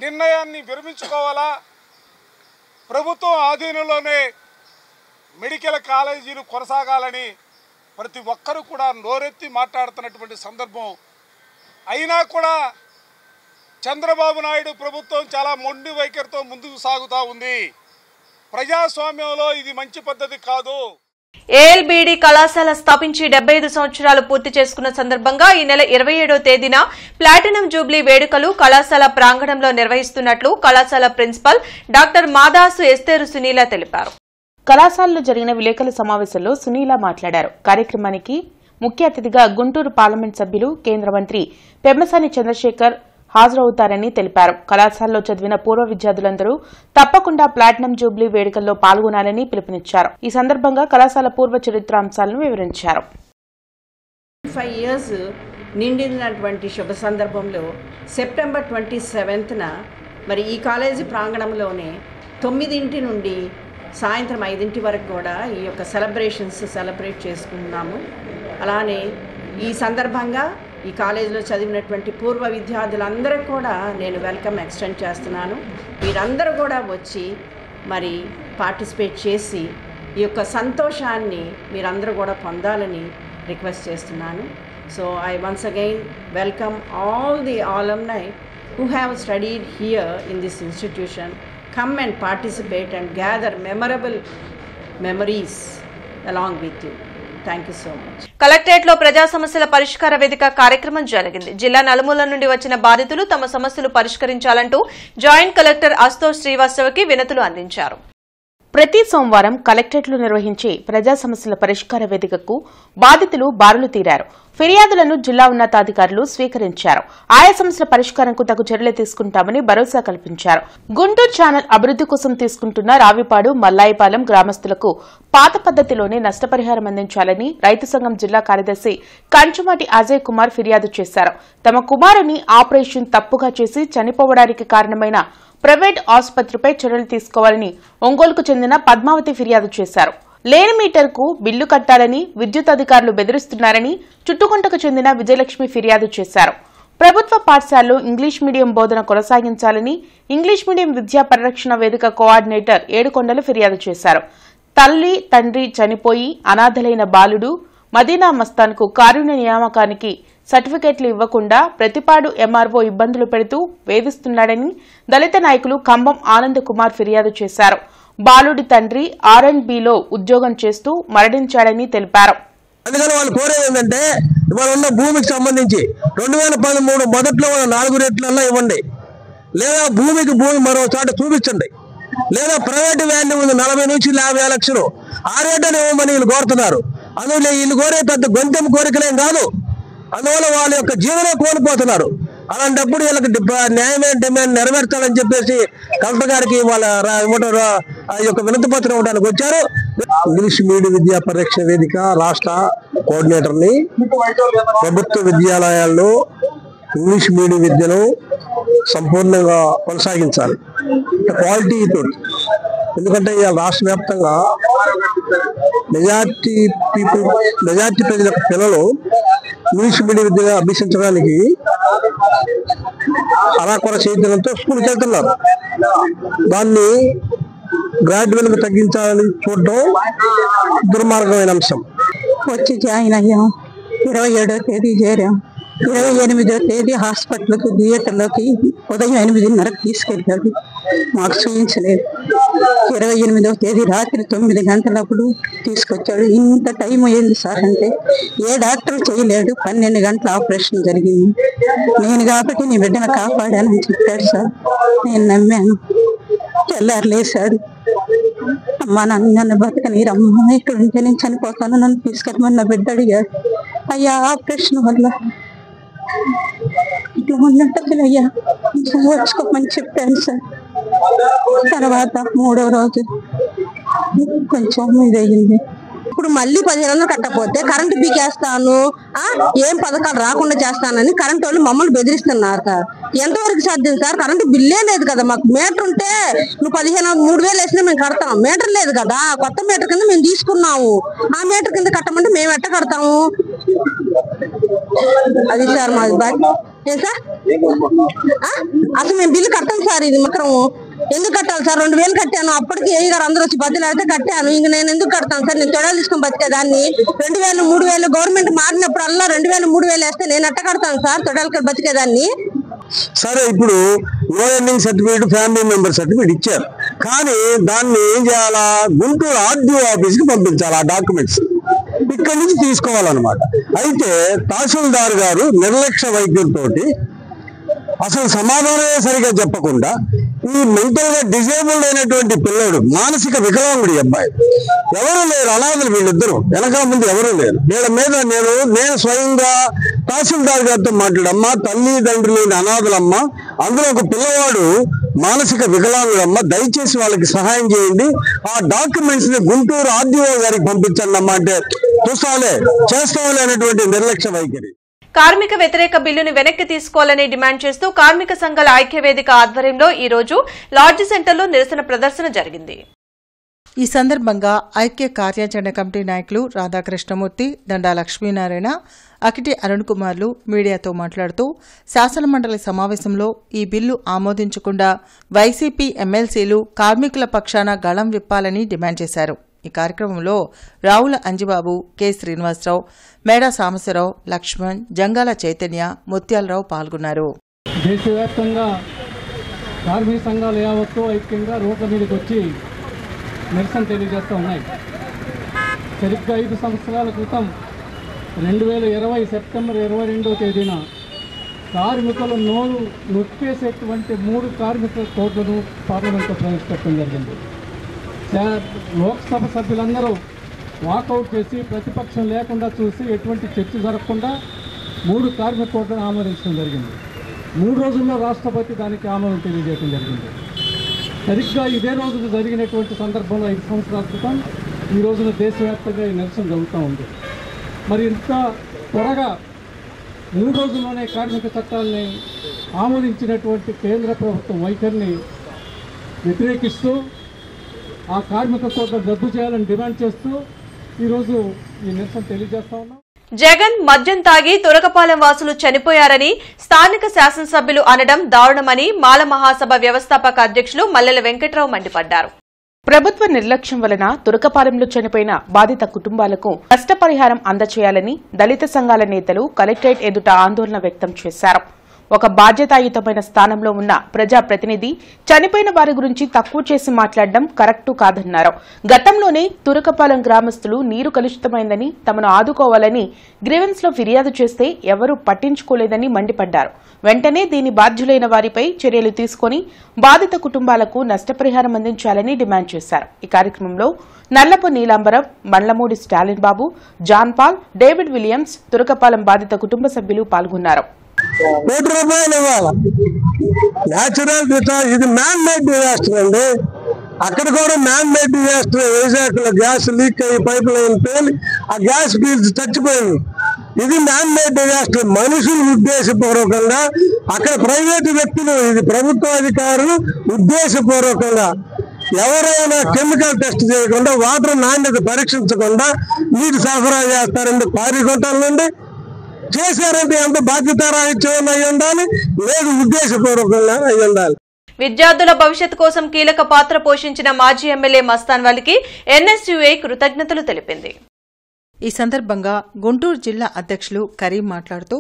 నిర్ణయాన్ని విరమించుకోవాలా, ప్రభుత్వం ఆధీనంలోనే మెడికల్ కాలేజీలు కొనసాగాలని ప్రతి ఒక్కరూ కూడా నోరెత్తి మాట్లాడుతున్నటువంటి సందర్భం. అయినా కూడా చంద్రబాబు నాయుడు ప్రభుత్వం చాలా మొండి వైఖరితో ముందుకు సాగుతూ ఉంది. ప్రజాస్వామ్యంలో ఇది మంచి పద్ధతి కాదు. ఏఎల్బీడీ కళాశాల స్థాపించి 75 సంవత్సరాలు పూర్తి చేసుకున్న సందర్భంగా ఈ నెల 27వ తేదీన ప్లాటినం జూబ్లీ వేడుకలు కళాశాల ప్రాంగణంలో నిర్వహిస్తున్నట్లు కళాశాల ప్రిన్సిపల్ డాక్టర్ మాదాసు ఎస్తేరు సునీల తెలిపారు. కళాశాలలో జరిగిన విలేకరుల సమావేశంలో సునీల మాట్లాడారు. కార్యక్రమానికి ముఖ్య అతిథిగా గుంటూరు పార్లమెంట్ సభ్యులు, కేంద్ర మంత్రి పెమ్మసాని చంద్రశేఖర్ హాజరవుతారని తెలిపారు. కళాశాలలో చదివిన పూర్వ విద్యార్థులందరూ తప్పకుండా ప్లాటినం జూబ్లీ వేడుకల్లో పాల్గొనాలని పిలుపునిచ్చారు. ఈ సందర్భంగా కళాశాల పూర్వ చరిత్రాంశాలను వివరించారు. 5 years నిండినటువంటి శుభ సందర్భంలో సెప్టెంబర్ 27న మరి ఈ కాలేజీ ప్రాంగణంలోనే 9 నుండి సాయంత్రం 5 వరకు కూడా ఈ యొక్క సెలబ్రేట్ చేసుకుంటున్నాము. అలానే ఈ సందర్భంగా ఈ కాలేజీలో చదివినటువంటి పూర్వ విద్యార్థులందరూ కూడా నేను వెల్కమ్ ఎక్స్టెండ్ చేస్తున్నాను. మీరందరూ కూడా వచ్చి మరి పార్టిసిపేట్ చేసి ఈ యొక్క సంతోషాన్ని మీరందరూ కూడా పొందాలని రిక్వెస్ట్ చేస్తున్నాను. So I once again welcome all the alumni who have studied here in this institution. Come and participate and gather memorable memories along with you. Thank you so much. Collectorate లో ప్రజా సమస్యల పరిష్కార వేదిక కార్యక్రమం జరిగింది. జిల్లా నలుమూల నుండి వచ్చిన బాధితులు తమ సమస్యలు పరిష్కరించాలంటూ జాయింట్ కలెక్టర్ అశుతోష్ శ్రీవాస్తవకి వినతులు అందించారు. ప్రతి సోమవారం కలెక్టరేట్లో నిర్వహించే ప్రజా సమస్యల పరిష్కార వేదికకు బాధితులు బారులు తీరారు. ఫిర్యాదులను జిల్లా ఉన్నతాధికారులు స్వీకరించారు. ఆయా సమస్యల పరిష్కారంకు తగు చర్యలు తీసుకుంటామని భరోసా కల్పించారు. గుంటూరు ఛానల్ అభివృద్ది కోసం తీసుకుంటున్న రావిపాడు మల్లాయిపాలెం గ్రామస్తులకు పాత పద్దతిలోనే నష్టపరిహారం అందించాలని రైతు సంఘం జిల్లా కార్యదర్శి కంచుమాటి అజయ్ కుమార్ ఫిర్యాదు చేశారు. తమ కుమారుని ఆపరేషన్ తప్పుగా చేసి చనిపోవడానికి కారణమైన ప్రైవేట్ ఆసుపత్రిపై చర్యలు తీసుకోవాలని ఒంగోలుకు చెందిన పద్మావతి ఫిర్యాదు చేశారు. లేని మీటర్కు బిల్లు కట్టాలని విద్యుత్ అధికారులు బెదిరిస్తున్నారని చుట్టుకుంటకు చెందిన విజయలక్ష్మి ఫిర్యాదు చేశారు. ప్రభుత్వ పాఠశాలలో ఇంగ్లీష్ మీడియం బోధన కొనసాగించాలని ఇంగ్లీష్ మీడియం విద్యా పరిరక్షణ వేదిక కోఆర్డినేటర్ ఏడుకొండలు ఫిర్యాదు చేశారు. తల్లి తండ్రి చనిపోయి అనాథలైన బాలుడు మదీనా మస్తాన్కు కారుణ్య నియామకానికి సర్టిఫికెట్లు ఇవ్వకుండా ప్రతిపాడు ఎంఆర్ఓ ఇబ్బందులు పెడుతూ వేధిస్తున్నాడని దళిత నాయకులు కంబం ఆనంద్ కుమార్ ఫిర్యాదు చేశారు. బాలుడి తండ్రి R&Bలో ఉద్యోగం చేస్తూ మరణించాడని తెలిపారు. అందుకని వాళ్ళు కోరేది ఏంటంటే ఇవాళ ఉన్న భూమికి సంబంధించి 2013 మొదట్లో 4 రేట్లల్లో ఇవ్వండి, లేదా భూమి మరో చోట చూపించండి, లేదా ప్రైవేట్ వాల్యూ ఉంది 40 నుంచి 50 లక్షలు ఆ రేటుని ఇవ్వమని వీళ్ళు కోరుతున్నారు. అందులో వీళ్ళు కోరే పెద్ద గొంతెం కోరికలేం కాదు. అందువల్ల వాళ్ళ యొక్క జీవనం కోల్పోతున్నారు. అలాంటప్పుడు వీళ్ళకి న్యాయమైన డిమాండ్ నెరవేర్చాలని చెప్పేసి కలెక్టర్ గారికి వాళ్ళ యొక్క వినతి పత్రం ఇవ్వడానికి వచ్చారు. ఇంగ్లీష్ మీడియం విద్యా పరిరక్షణ వేదిక రాష్ట్ర కోఆర్డినేటర్ని ప్రభుత్వ విద్యాలయాల్లో ఇంగ్లీష్ మీడియం విద్యను సంపూర్ణంగా కొనసాగించాలి క్వాలిటీతో. ఎందుకంటే ఇవాళ రాష్ట్ర వ్యాప్తంగా మెజార్టీ ప్రజల పిల్లలు ఇంగ్లీష్ మీడియం విద్యగా అభ్యసించడానికి అరాకొర చేయడంతో స్కూల్కి వెళ్తున్నారు. దాన్ని గ్రాడ్యువల్గా తగ్గించాలని చూడడం దుర్మార్గమైన అంశం. వచ్చి జాయిన్ అయ్యాం, 27వ తేదీ చేరాం, 28వ తేదీ హాస్పిటల్కి థియేటర్లోకి ఉదయం 8:30కి తీసుకెళ్ళాడు. మాకు చూపించలేదు. 28వ తేదీ రాత్రి 9 గంటలప్పుడు తీసుకొచ్చాడు. ఇంత టైం అయ్యింది సార్ అంటే ఏ డాక్టర్ చేయలేడు. 12 గంటల ఆపరేషన్ జరిగింది. నేను కాబట్టి నీ బిడ్డను కాపాడానని చెప్పాడు సార్. నేను నమ్మాను. తెల్లారులేశాడు. అమ్మా నన్ను బతకనీరమ్మా, ఇక్కడ ఉంటే నేను చనిపోతాను, నన్ను తీసుకెళ్ళమని నా బిడ్డ అడిగాడు. అయ్యా ఆపరేషన్ వల్ల ఇట్లా ఉన్నట్టు అయ్యా వచ్చుకోమని చెప్పాను సార్. తర్వాత 3వ రోజు కొంచెం ఇదయ్యింది. ఇప్పుడు మళ్ళీ 1500 కట్టకపోతే కరెంటు పీకేస్తాను, ఏం పథకాలు రాకుండా చేస్తానని కరెంటు వాళ్ళు మమ్మల్ని బెదిరిస్తున్నారు సార్. ఎంతవరకు సాధ్యం సార్? కరెంటు బిల్లే లేదు కదా మాకు. మీటర్ ఉంటే నువ్వు 3,000 వేసినా మేము కడతాం. మీటర్ లేదు కదా, కొత్త మీటర్ కింద మేము తీసుకున్నాము. ఆ మీటర్ కింద కట్టమంటే మేము ఎట్ట కడతాము? అది సార్ మాది బాధ్యత. ఏ సార్ అసలు మేము బిల్లు కట్టాం సార్. ఇది మాత్రం ఎందుకు కట్టాలి సార్? 2,000 కట్టాను. అప్పటికి ఏ గారు అందరూ వచ్చి బతిలాడితే కట్టాను. ఇంక నేను ఎందుకు కడతాను సార్? నేను తొడలు తీసుకొని బతికేదాన్ని. 2,000 3,000 గవర్నమెంట్ మారినప్పుడల్లా 2,000 3,000 వేస్తే నేను ఎట్ట కడతాను సార్? తొడలకి బతికేదాన్ని. సరే, ఇప్పుడు no earning certificate, family member certificate ఇచ్చారు. కానీ దాన్ని ఏం చేయాలా? గుంటూరు RDO ఆఫీస్కి పంపించాలి ఆ డాక్యుమెంట్స్. ఇక్కడి నుంచి తీసుకోవాలన్నమాట. అయితే తహసీల్దార్ గారు నిర్లక్ష్య వైద్యంతో అసలు సమాధానమే సరిగా చెప్పకుండా ఈ మెంటల్ గా డిజేబుల్డ్ అయినటువంటి పిల్లడు, మానసిక వికలాంగుడి అబ్బాయి, ఎవరు లేరు, అనాథలు వీళ్ళిద్దరు, వెనక ముందు ఎవరు లేరు. వీళ్ళ మీద నేను స్వయంగా తహసీల్దార్ గారితో మాట్లాడమ్మా, తల్లిదండ్రులు లేని అనాథలమ్మా, అందులో ఒక పిల్లవాడు మానసిక వికలాంగుడమ్మా, దయచేసి వాళ్ళకి సహాయం చేయండి, ఆ డాక్యుమెంట్స్ ని గుంటూరు RDO గారికి పంపించండి అమ్మా అంటే చూస్తాలే చేస్తావులే అనేటువంటి నిర్లక్ష్య వైఖరి. కార్మిక వ్యతిరేక బిల్లును వెనక్కి తీసుకోవాలని డిమాండ్ చేస్తూ కార్మిక సంఘాల ఐక్యవేదిక ఆధ్వర్యంలో ఈ రోజు లాడ్జి సెంటర్లో నిరసన ప్రదర్శన జరిగింది. ఈ సందర్భంగా ఐక్య కార్యాచరణ కమిటీ నాయకులు రాధాకృష్ణమూర్తి, దండా లక్ష్మీనారాయణ, అకిటి అరుణ్ కుమార్లు మీడియాతో మాట్లాడుతూ శాసనమండలి సమావేశంలో ఈ బిల్లు ఆమోదించకుండా వైసీపీ ఎమ్మెల్సీలు కార్మికుల పక్షాన గళం విప్పాలని డిమాండ్ చేశారు. ఈ కార్యక్రమంలో రావుల అంజిబాబు, కె శ్రీనివాసరావు, మేడా సాంబశివరావు, లక్ష్మణ్, జంగాల చైతన్య, ముత్యాలరావు పాల్గొన్నారు. దేశవ్యాప్తంగా కార్మిక సంఘాలు యావత్తు ఐక్యంగా రోడ్ల మీదకి వచ్చి నిరసన తెలియజేస్తూ ఉన్నాయి. సరిగ్గా 5 సంవత్సరాల క్రితం 2020 సెప్టెంబర్ 22వ తేదీన కార్మికుల నోరు నొక్కేసేటువంటి 3 కార్మిక కోడ్లను పార్లమెంట్లో ప్రవేశపెట్టడం జరిగింది. లోక్సభ సభ్యులందరూ వాకౌట్ చేసి ప్రతిపక్షం లేకుండా చూసి ఎటువంటి చర్చ జరగకుండా 3 కార్మిక కోడ్లను ఆమోదించడం జరిగింది. 3 రోజుల్లో రాష్ట్రపతి దానికి ఆమోదం తెలియజేయడం జరిగింది. సరిగ్గా ఇదే రోజున జరిగినటువంటి సందర్భంలో 5 సంవత్సరాల క్రితం ఈ రోజున దేశవ్యాప్తంగా ఈ నిరసన జరుగుతూ ఉంది. మరి ఇంత త్వరగా 3 రోజుల్లోనే కార్మిక చట్టాలని ఆమోదించినటువంటి కేంద్ర ప్రభుత్వం వైఖరిని వ్యతిరేకిస్తూ ఆ కార్మిక కోడ్లను రద్దు చేయాలని డిమాండ్ చేస్తూ ఈరోజు ఈ నిరసన తెలియజేస్తా ఉన్నాం. జగన్ మద్యం తాగి తురకపాలెం వాసులు చనిపోయారని స్థానిక శాసనసభ్యులు అనడం దారుణమని మాల మహాసభ వ్యవస్థాపక అధ్యక్షులు మల్లెల వెంకట్రావు మండిపడ్డారు. ప్రభుత్వ నిర్లక్ష్యం వలన తురకపాలెంలో చనిపోయిన బాధిత కుటుంబాలకు నష్టపరిహారం అందచేయాలని దళిత సంఘాల నేతలు కలెక్టరేట్ ఎదుట ఆందోళన వ్యక్తం చేశారు. ఒక బాధ్యతాయుతమైన స్థానంలో ఉన్న ప్రజాప్రతినిధి చనిపోయిన వారి గురించి తక్కువ చేసి మాట్లాడడం కరెక్టు కాదన్నారు. గతంలోనే తురకపాలెం గ్రామస్తులు నీరు కలుషితమైందని తమను ఆదుకోవాలని గ్రీవెన్స్ లో ఫిర్యాదు చేస్తే ఎవరూ పట్టించుకోలేదని మండిపడ్డారు. వెంటనే దీని బాధ్యులైన వారిపై చర్యలు తీసుకుని బాధిత కుటుంబాలకు నష్టపరిహారం అందించాలని డిమాండ్ చేశారు. ఈ కార్యక్రమంలో Nallapu Neelambaram, Bandlamudi Stalin Babu, John Paul, David Williams, Turakapalem బాధిత కుటుంబ సభ్యులు పాల్గొన్నారు. ₹1 ఇవ్వాలి. న్యాచురల్ ఇది మ్యాన్ మేడ్ డిజాస్టర్ అండి. అక్కడ కూడా మ్యాన్ మేడ్ డిజాస్టర్. వైజాగ్ లో గ్యాస్ లీక్ అయ్యి పైప్ లైన్ పేలి ఆ గ్యాస్ పీల్చి చచ్చిపోయింది. ఇది మ్యాన్ మేడ్ డిజాస్టర్. మనుషులు ఉద్దేశపూర్వకంగా అక్కడ ప్రైవేటు వ్యక్తులు, ఇది ప్రభుత్వ అధికారులు ఉద్దేశపూర్వకంగా ఎవరైనా కెమికల్ టెస్ట్ చేయకుండా వాటర్ నాణ్యత పరీక్షించకుండా నీటి సరఫరా చేస్తారండి. పారికొట్టాల నుండి చేశారంటే ఎంత బాధ్యతారాహిత్యం అయి ఉండాలి, లేదు ఉద్దేశపూర్వకంగా అయి ఉండాలి. విద్యార్థుల భవిష్యత్ కోసం కీలక పాత్ర పోషించిన మాజీ ఎమ్మెల్యే మస్తాన్ వలికి ఎన్ఎస్యుఐ కృతజ్ఞతలు తెలిపింది. ఈ సందర్భంగా గుంటూరు జిల్లా అధ్యక్షులు కరీం మాట్లాడుతూ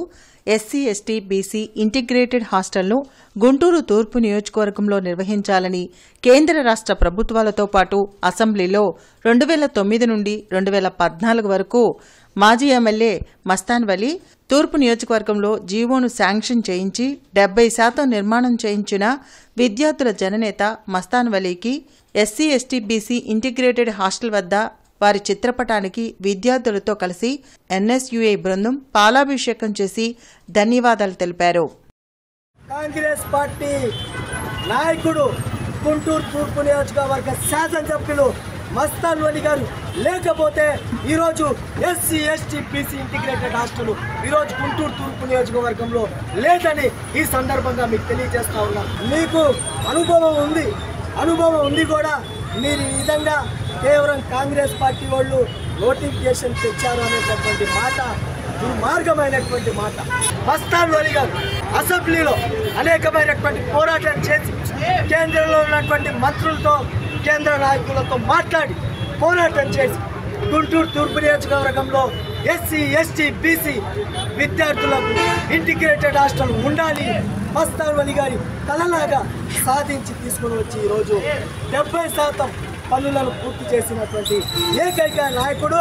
ఎస్సీ, ఎస్టీ, బీసీ ఇంటిగ్రేటెడ్ హాస్టల్ను గుంటూరు తూర్పు నియోజకవర్గంలో నిర్వహించాలని కేంద్ర రాష్ట్ర ప్రభుత్వాలతో పాటు అసెంబ్లీలో 2009 నుండి 2014 వరకు మాజీ ఎమ్మెల్యే మస్తాన్ వలి తూర్పు నియోజకవర్గంలో జీవోను శాంక్షన్ చేయించి 70% నిర్మాణం చేయించిన విద్యార్థుల జననేత మస్తాన్ వలీకి SC, ST, BC integrated hostel వద్ద వారి చిత్రపటానికి విద్యార్థులతో కలిసి ఎన్ఎస్యుఐ బృందం పాలాభిషేకం చేసి ధన్యవాదాలు తెలిపారు. కాంగ్రెస్ పార్టీ నాయకుడు గుంటూరు తూర్పు నియోజకవర్గ శాసనసభ్యులు మస్తాన్ వలి గారు లేకపోతే ఈరోజు SC, ST, BC integrated hostel ఈరోజు గుంటూరు తూర్పు నియోజకవర్గంలో లేదని ఈ సందర్భంగా మీకు తెలియజేస్తా ఉన్నాను. మీకు అనుభవం ఉంది కూడా. మీరు ఈ విధంగా కేవలం కాంగ్రెస్ పార్టీ వాళ్ళు నోటిఫికేషన్ తెచ్చారు అనేటటువంటి మాట దుర్మార్గమైనటువంటి మాట. మస్తాన్ వలి గారు అసెంబ్లీలో అనేకమైనటువంటి పోరాటం చేసి కేంద్రంలో ఉన్నటువంటి మంత్రులతో, కేంద్ర నాయకులతో మాట్లాడి పోరాటం చేసి గుంటూరు తూర్పు నియోజకవర్గంలో ఎస్సీ, ఎస్టీ, బీసీ విద్యార్థులకు ఇంటిగ్రేటెడ్ హాస్టల్ ఉండాలి మస్తాన్ వలి గారి కలలాగా సాధించి తీసుకుని వచ్చి ఈరోజు 70% పనులను పూర్తి చేసినటువంటి ఏకైక నాయకుడు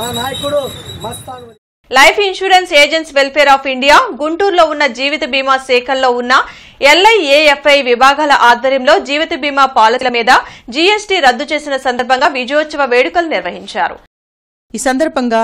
ఆ నాయకుడు Mastan Vali. Life insurance agents welfare of India గుంటూరులో ఉన్న జీవిత బీమా శాఖల్లో ఉన్న ఎల్ఐఏఎఫ్ఐ విభాగాల ఆధ్వర్యంలో జీవిత బీమా పాలసీల మీద జీఎస్టీ రద్దు చేసిన సందర్భంగా విజయోత్సవ వేడుకలు నిర్వహించారు. ఈ సందర్భంగా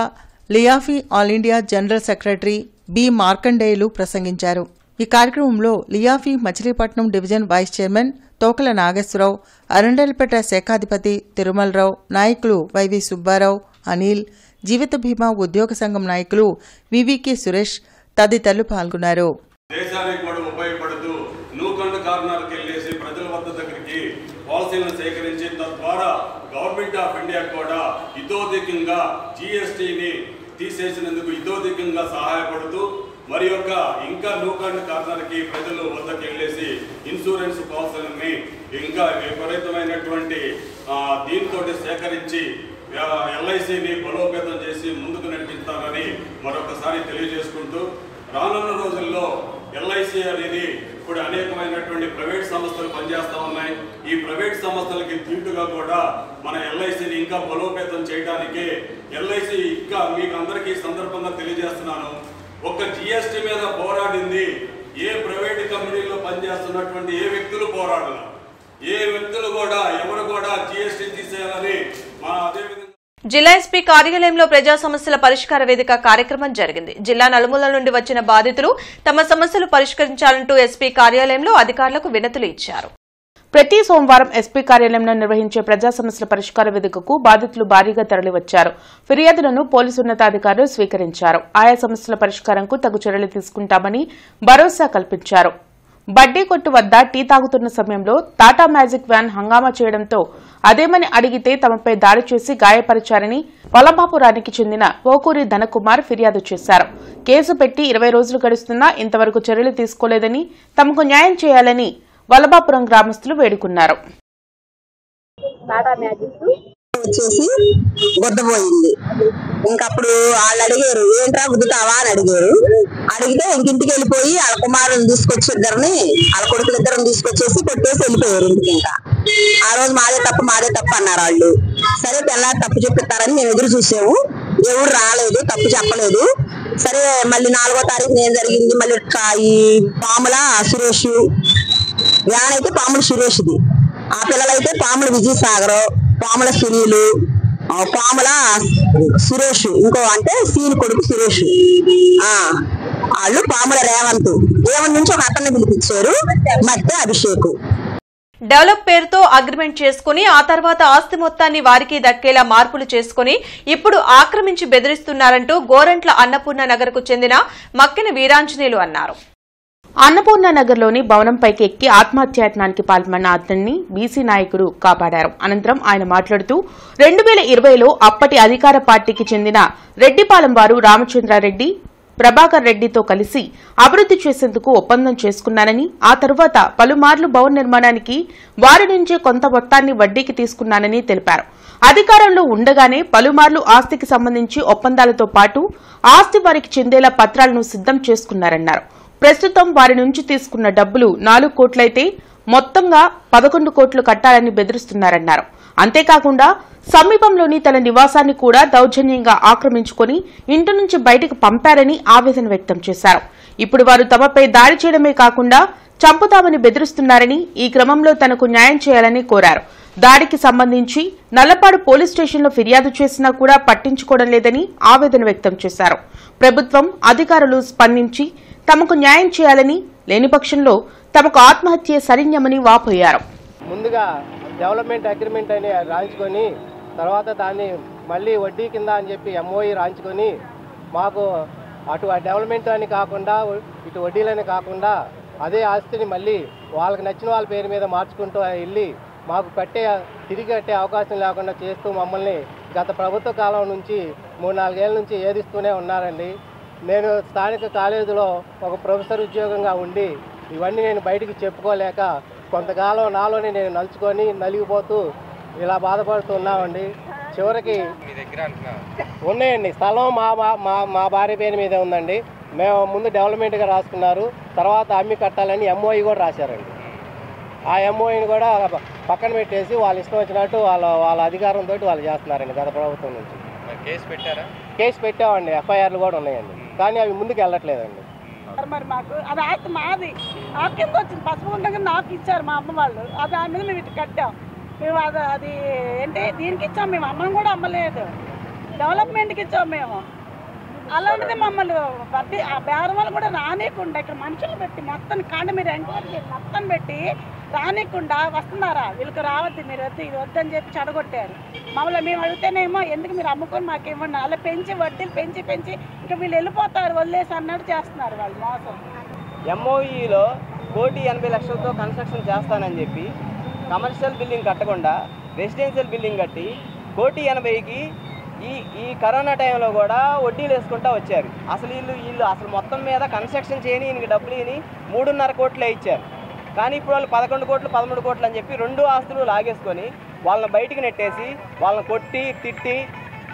LIAFI all India general secretary B Markandeyulu ప్రసంగించారు. ఈ కార్యక్రమంలో LIAFI Machilipatnam division vice chairman Tokala Nageswararao, Arundelpet శాఖాధిపతి తిరుమలరావు, నాయకులు వైవి సుబ్బారావు, అనిల్, జీవిత బీమా ఉద్యోగ సంఘం నాయకులు వివికే సురేష్ తదితరులు పాల్గొన్నారు. దేశానికి కూడా ఉపయోగపడుతూ నూకన్న కారణాలకు వెళ్ళేసి ప్రజల వద్ద దగ్గరికి పాలసీలను సేకరించి తద్వారా గవర్నమెంట్ ఆఫ్ ఇండియా కూడా ఇతోధికంగా జీఎస్టీని తీసేసినందుకు ఇతోధికంగా సహాయపడుతూ మరి యొక్క ఇంకా నూకాండ్ కార్నర్కి ప్రజలు వద్దకు వెళ్ళేసి ఇన్సూరెన్స్ పాలసీలని ఇంకా విపరీతమైనటువంటి దీంతో సేకరించి ఎల్ఐసిని బలోపేతం చేసి ముందుకు నడిపిస్తారని మరొకసారి తెలియజేసుకుంటూ రానున్న రోజుల్లో ఎల్ఐసి అనేది ఇప్పుడు అనేకమైనటువంటి ప్రైవేట్ సంస్థలు పనిచేస్తూ ఉన్నాయి. ఈ ప్రైవేట్ సంస్థలకి దీటుగా కూడా మన ఎల్ఐసిని ఇంకా బలోపేతం చేయడానికి ఎల్ఐసి ఇంకా మీకు అందరికీ సందర్భంగా తెలియజేస్తున్నాను. ఒక్క జిఎస్టీ మీద పోరాడింది ఏ ప్రైవేట్ కంపెనీలో పనిచేస్తున్నటువంటి ఏ వ్యక్తులు పోరాడాల, ఏ వ్యక్తులు కూడా ఎవరు కూడా జిఎస్టీ తీసేయాలని అదేవిధంగా జిల్లా ఎస్పీ కార్యాలయంలో ప్రజా సమస్యల పరిష్కార వేదిక కార్యక్రమం జరిగింది. జిల్లా నలుమూలల నుండి వచ్చిన బాధితులు తమ సమస్యలు పరిష్కరించాలంటూ ఎస్పీ కార్యాలయంలో అధికారులకు వినతులు ఇచ్చారు. ప్రతి సోమవారం ఎస్పీ కార్యాలయంలో నిర్వహించే ప్రజా సమస్యల పరిష్కార వేదికకు బాధితులు భారీగా తరలివచ్చారు. ఫిర్యాదులను పోలీసు ఉన్నతాధికారులు స్వీకరించారు. ఆయా సమస్యల పరిష్కారంకు తగు చర్యలు తీసుకుంటామని భరోసా కల్పించారు. బడ్డీ కొట్టు వద్ద టీ తాగుతున్న సమయంలో టాటా మ్యాజిక్ వ్యాన్ హంగామా చేయడంతో అదేమని అడిగితే తమపై దాడి చేసి గాయపరిచారని వలభాపురానికి చెందిన పోకూరి ధనకుమార్ ఫిర్యాదు చేశారు. కేసు పెట్టి 20 రోజులు గడుస్తున్నా ఇంతవరకు చర్యలు తీసుకోలేదని, తమకు న్యాయం చేయాలని వలభాపురం గ్రామస్తులు వేడుకున్నారు. వచ్చేసి గొద్దపోయింది. ఇంకప్పుడు వాళ్ళు అడిగారు, ఏంట్రా గుద్దుతావా అని అడిగారు. అడిగితే ఇంకింటికి వెళ్ళిపోయి వాళ్ళ కుమారుని తీసుకొచ్చి వాళ్ళ కొడుకులిద్దరిని తీసుకొచ్చేసి కొట్టేసి వెళ్ళిపోయారు ఇంటికి. ఇంకా ఆ రోజు మాదే తప్పు అన్నారు వాళ్ళు. సరే తెల్లారి తప్పు చెప్పిస్తారని మేము ఎదురు చూసాము. ఎవరు రాలేదు, తప్పు చెప్పలేదు. సరే మళ్ళీ 4వ తారీఖున ఏం జరిగింది, మళ్ళీ ఈ పాముల సురేష్ వ్యాన్ అయితే పాముల సురేష్ది, ఆ పిల్లలైతే పాముల విజయసాగర్, పాముల సునీలు, పాముల సురేష్, ఇంకో అంటే సీని కొడుకు సురేష్, వాళ్ళు పాముల రేవంత్. రేవంత్ నుంచి ఒక అతన్ని పిలిపించారు, మధ్య అభిషేక్. డెవలప్ పేరుతో అగ్రిమెంట్ చేసుకుని ఆ తర్వాత ఆస్తి మొత్తాన్ని వారికి దక్కేలా మార్పులు చేసుకుని ఇప్పుడు ఆక్రమించి బెదిరిస్తున్నారంటూ గోరంట్ల అన్నపూర్ణ నగర్ కు చెందిన మక్కిన వీరాంజనేయులు అన్నారు. అన్నపూర్ణ నగర్లోని భవనంపైకి ఎక్కి ఆత్మహత్యాయత్నానికి పాల్పడిన అతన్ని బీసీ నాయకుడు కాపాడారు. అనంతరం ఆయన మాట్లాడుతూ 2020లో అప్పటి అధికార పార్టీకి చెందిన రెడ్డిపాలెం వారు రామచంద్రారెడ్డి, ప్రభాకర్ రెడ్డితో కలిసి అభివృద్ది చేసేందుకు ఒప్పందం చేసుకున్నానని, ఆ తరువాత పలుమార్లు భవన నిర్మాణానికి వారి నుంచే కొంత మొత్తాన్ని వడ్డీకి తీసుకున్నానని తెలిపారు. అధికారంలో ఉండగానే పలుమార్లు ఆస్తికి సంబంధించి ఒప్పందాలతో పాటు ఆస్తి వారికి చెందేలా పత్రాలను సిద్దం చేసుకున్నారన్నారు. ప్రస్తుతం వారి నుంచి తీసుకున్న డబ్బులు 4 కోట్లయితే మొత్తంగా 11 కోట్లు కట్టాలని బెదిరిస్తున్నారన్నారు. అంతేకాకుండా సమీపంలోని తన నివాసాన్ని కూడా దౌర్జన్యంగా ఆక్రమించుకుని ఇంటి నుంచి బయటకు పంపారని ఆవేదన వ్యక్తం చేశారు. ఇప్పుడు వారు తమపై దాడి చేయడమే కాకుండా చంపుతామని బెదిరిస్తున్నారని, ఈ క్రమంలో తనకు న్యాయం చేయాలని కోరారు. దాడికి సంబంధించి నల్లపాడు పోలీస్ స్టేషన్లో ఫిర్యాదు చేసినా కూడా పట్టించుకోవడం లేదని ఆవేదన వ్యక్తం చేశారు. ప్రభుత్వం అధికారులు స్పందించి తమకు న్యాయం చేయాలని, లేని పక్షంలో తమకు ఆత్మహత్య సరిన్యమని వాపోయారు. ముందుగా డెవలప్మెంట్ అగ్రిమెంట్ అని రాయించుకొని తర్వాత దాన్ని మళ్ళీ వడ్డీ కింద అని చెప్పి ఎంఓఈ రాయించుకొని మాకు అటు డెవలప్మెంట్ అని కాకుండా ఇటు వడ్డీలని కాకుండా అదే ఆస్తిని మళ్ళీ వాళ్ళకి నచ్చిన వాళ్ళ పేరు మీద మార్చుకుంటూ వెళ్ళి మాకు తిరిగి కట్టే అవకాశం లేకుండా చేస్తూ మమ్మల్ని గత ప్రభుత్వ కాలం నుంచి 3-4 ఏళ్ళ నుంచి ఏదిస్తూనే ఉన్నారండి. నేను స్థానిక కాలేజీలో ఒక ప్రొఫెసర్ ఉద్యోగంగా ఉండి ఇవన్నీ నేను బయటికి చెప్పుకోలేక కొంతకాలం నాలోనే నేను నలిగిపోతూ ఇలా బాధపడుతున్నామండి. చివరికి ఉన్నాయండి స్థలం మా భార్య పేరు మీదే ఉందండి. మేము ముందు డెవలప్మెంట్గా రాసుకున్నారు, తర్వాత అమ్మి కట్టాలని ఎంఓఈ కూడా రాశారండి. ఆ ఎంఓఈని కూడా పక్కన పెట్టేసి వాళ్ళు ఇష్టం వచ్చినట్టు వాళ్ళ అధికారంతో వాళ్ళు చేస్తున్నారండి గత ప్రభుత్వం నుంచి. కేసు పెట్టామండి, ఎఫ్ఐఆర్లు కూడా ఉన్నాయండి, కానీ అవి ముందుకు వెళ్ళట్లేదండి. మరి మాకు అది ఆస్తి మాది, ఆ కింద వచ్చింది పసుపు ఉండగా నాకు ఇచ్చారు మా అమ్మ వాళ్ళు. అది దాని మీద మేము ఇటు కట్టాం. మేము అది ఏంటి దీనికి ఇచ్చాం, మేము అమ్మని కూడా అమ్మలేదు, డెవలప్మెంట్కి ఇచ్చాం మేము. అలాంటిది మమ్మల్ని బట్టి ఆ బేరం వాళ్ళు కూడా రానియకుండా ఇక్కడ మనుషులు పెట్టి మొత్తం కాండ మీరు ఎంక్వైరీ చేసి మొత్తం పెట్టి రానియకుండా వస్తున్నారా, వీళ్ళకి రావద్దు, మీరు వద్దు, ఇది వద్దని చెప్పి చెడగొట్టారు మమ్మల్ని. మేము అడిగితేనేమో ఎందుకు మీరు అమ్ముకొని మాకు ఇవ్వండి, అలా పెంచి వడ్డీలు పెంచి ఇంకా వీళ్ళు వెళ్ళిపోతారు వదిలేసి అన్నట్టు చేస్తున్నారు వాళ్ళు మోసం. ఎంఓఈలో 1,80,00,000తో కన్స్ట్రక్షన్ చేస్తానని చెప్పి కమర్షియల్ బిల్డింగ్ కట్టకుండా రెసిడెన్షియల్ బిల్డింగ్ కట్టి 1,80,00,000కి ఈ కరోనా టైంలో కూడా వడ్డీలు వేసుకుంటూ వచ్చారు. అసలు వీళ్ళు అసలు మొత్తం మీద కన్స్ట్రక్షన్ చేయని ఈయనకి డబ్బులు ఇని 3.5 కోట్లే ఇచ్చారు. కానీ ఇప్పుడు వాళ్ళు 11 కోట్లు 13 కోట్లు అని చెప్పి 2 ఆస్తులు లాగేసుకొని వాళ్ళని బయటికి నెట్టేసి వాళ్ళని కొట్టి తిట్టి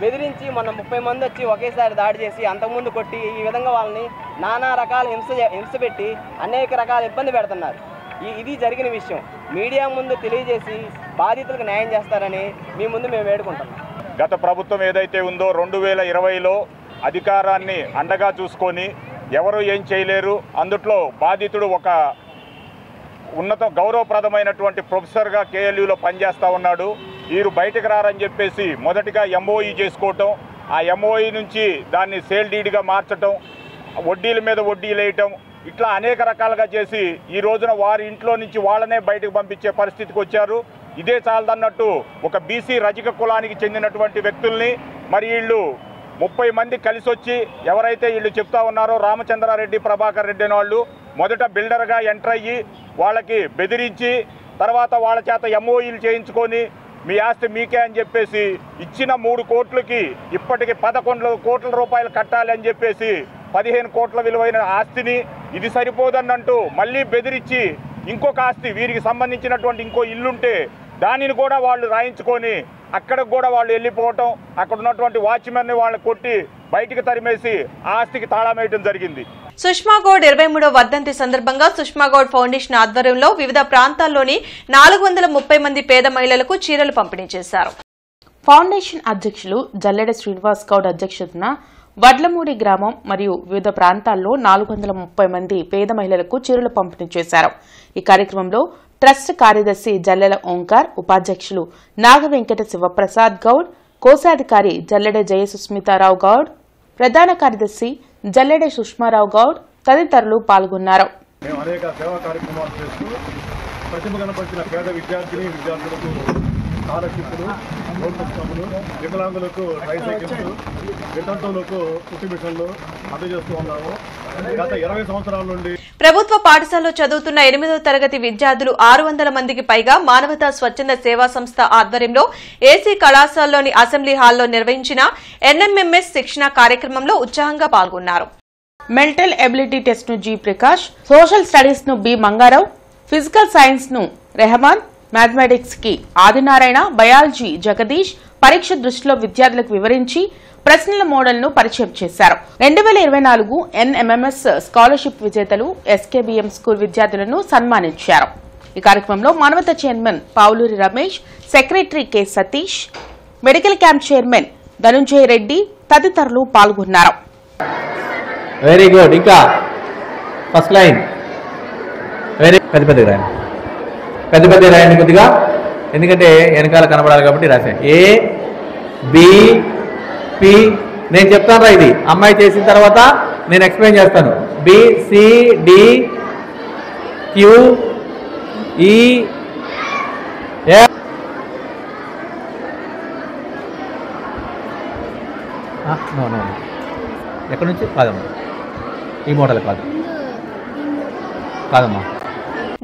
బెదిరించి మొన్న 30 మంది వచ్చి ఒకేసారి దాడి చేసి అంతకుముందు కొట్టి ఈ విధంగా వాళ్ళని నానా రకాల హింస పెట్టి అనేక రకాల ఇబ్బంది పెడుతున్నారు. ఇది జరిగిన విషయం మీడియా ముందు తెలియజేసి బాధితులకు న్యాయం చేస్తారని మీ ముందు మేము వేడుకుంటున్నాం. గత ప్రభుత్వం ఏదైతే ఉందో 2020లో అధికారాన్ని అండగా చూసుకొని ఎవరు ఏం చేయలేరు, అందుట్లో బాధితుడు ఒక ఉన్నత గౌరవప్రదమైనటువంటి ప్రొఫెసర్గా కేఎల్యూలో పనిచేస్తూ ఉన్నాడు. వీరు బయటకు రారని చెప్పేసి మొదటిగా ఎంఓఈ చేసుకోవటం, ఆ ఎంఓఈ నుంచి దాన్ని సేల్ డీడ్గా మార్చటం, వడ్డీల మీద వడ్డీలు వేయటం, ఇట్లా అనేక రకాలుగా చేసి ఈ రోజున వారి ఇంట్లో నుంచి వాళ్ళనే బయటకు పంపించే పరిస్థితికి వచ్చారు. ఇదే చాలదన్నట్టు ఒక బీసీ రజక కులానికి చెందినటువంటి వ్యక్తుల్ని మరి వీళ్ళు 30 మంది కలిసి వచ్చి ఎవరైతే వీళ్ళు చెప్తా ఉన్నారో రామచంద్రారెడ్డి, ప్రభాకర్ రెడ్డి అనే వాళ్ళు మొదట బిల్డర్గా ఎంటర్ అయ్యి వాళ్ళకి బెదిరించి తర్వాత వాళ్ళ చేత ఎంఓఈలు చేయించుకొని మీ ఆస్తి మీకే అని చెప్పేసి ఇచ్చిన 3 కోట్లకి ఇప్పటికి 11 కోట్ల రూపాయలు కట్టాలి అని చెప్పేసి 15 కోట్ల విలువైన ఆస్తిని ఇది సరిపోదన్నంటూ మళ్ళీ బెదిరించి ఇంకొక ఆస్తి వీరికి సంబంధించినటువంటి ఇంకో ఇల్లుంటే దానిని కూడా వాళ్ళు రాయించుకొని అక్కడికి కూడా వాళ్ళు వెళ్ళిపోవటం, అక్కడ ఉన్నటువంటి వాచ్మెన్ని వాళ్ళని కొట్టి బయటికి తరిమేసి ఆస్తికి తాళం వేయడం జరిగింది. సుష్మా గౌడ్ 23వ వర్ధంతి సందర్భంగా సుష్మా గౌడ్ ఫౌండేషన్ ఆధ్వర్యంలో వివిధ ప్రాంతాల్లోని 430 మంది పేద మహిళలకు చీరలు పంపిణీ చేశారు. ఫౌండేషన్ అధ్యక్షులు జల్లెడ శ్రీనివాస్ గౌడ్ అధ్యక్షతన వడ్లమూడి గ్రామం మరియు వివిధ ప్రాంతాల్లో 430 మంది పేద మహిళలకు చీరలు పంపిణీ చేశారు. ఈ కార్యక్రమంలో ట్రస్ట్ కార్యదర్శి జల్లెల ఓంకార్, ఉపాధ్యక్షులు నాగవెంకట శివప్రసాద్ గౌడ్, కోశాధికారి జల్లెడ జయసుస్మితారావు గౌడ్, ప్రధాన కార్యదర్శి జల్లెడ సుష్మారావు గౌడ్ తదితరులు పాల్గొన్నారు. మేము అనేక సేవా కార్యక్రమాలు చేస్తూ ప్రతిభ కనపరిచిన పేద విద్యార్థులకు స్కాలర్షిప్లు, నోట్ పుస్తకములు, వికలాంగులకు ట్రైసైకిల్స్, వితంతువులకు కుట్టి మిషన్లు అందజేస్తూ ఉన్నాము. గత 20 సంవత్సరాల నుండి ప్రభుత్వ పాఠశాలలో చదువుతున్న 8వ తరగతి విద్యార్థులు 600 మందికి పైగా మానవతా స్వచ్ఛంద సేవా సంస్థ ఆధ్వర్యంలో ఏసీ కళాశాలలోని అసెంబ్లీ హాల్లో నిర్వహించిన ఎన్ఎంఎంఎస్ శిక్షణ కార్యక్రమంలో ఉత్సాహంగా పాల్గొన్నారు. మెంటల్ ఎబిలిటీ టెస్ట్ ను జి ప్రకాష్, సోషల్ స్టడీస్ ను బి మంగారావు, ఫిజికల్ సైన్స్ ను రెహమాన్, మ్యాథమెటిక్స్ కి ఆదినారాయణ, బయాలజీ జగదీష్ పరీక్ష దృష్టిలో విద్యార్థులకు వివరించి ప్రశ్నల మోడల్ను పరిచయం చేశారు. 2024 ఎన్ఎంఎంఎస్ స్కాలర్షిప్ విజేతలు ఎస్కేబీఎం స్కూల్ విద్యార్థులను సన్మానించారు. ఈ కార్యక్రమంలో Manavata chairman Pavuluri Ramesh, secretary K Satish, medical camp chairman Dhanunjaya Reddy తదితరులు పాల్గొన్నారు. Very good. ఇంకా ఫస్ట్ లైన్ వెరీ పెద్ద రాయండి కొద్దిగా, ఎందుకంటే వెనకాల కనబడాలి కాబట్టి రాశాను. ఏ బి పి నేను చెప్తాను రా, ఇది అమ్మాయి చేసిన తర్వాత నేను ఎక్స్ప్లెయిన్ చేస్తాను. బి సి డి క్యూ ఈ నో ఎక్కడి నుంచి కాదమ్మా, ఈ మోడల్ కాదమ్మా.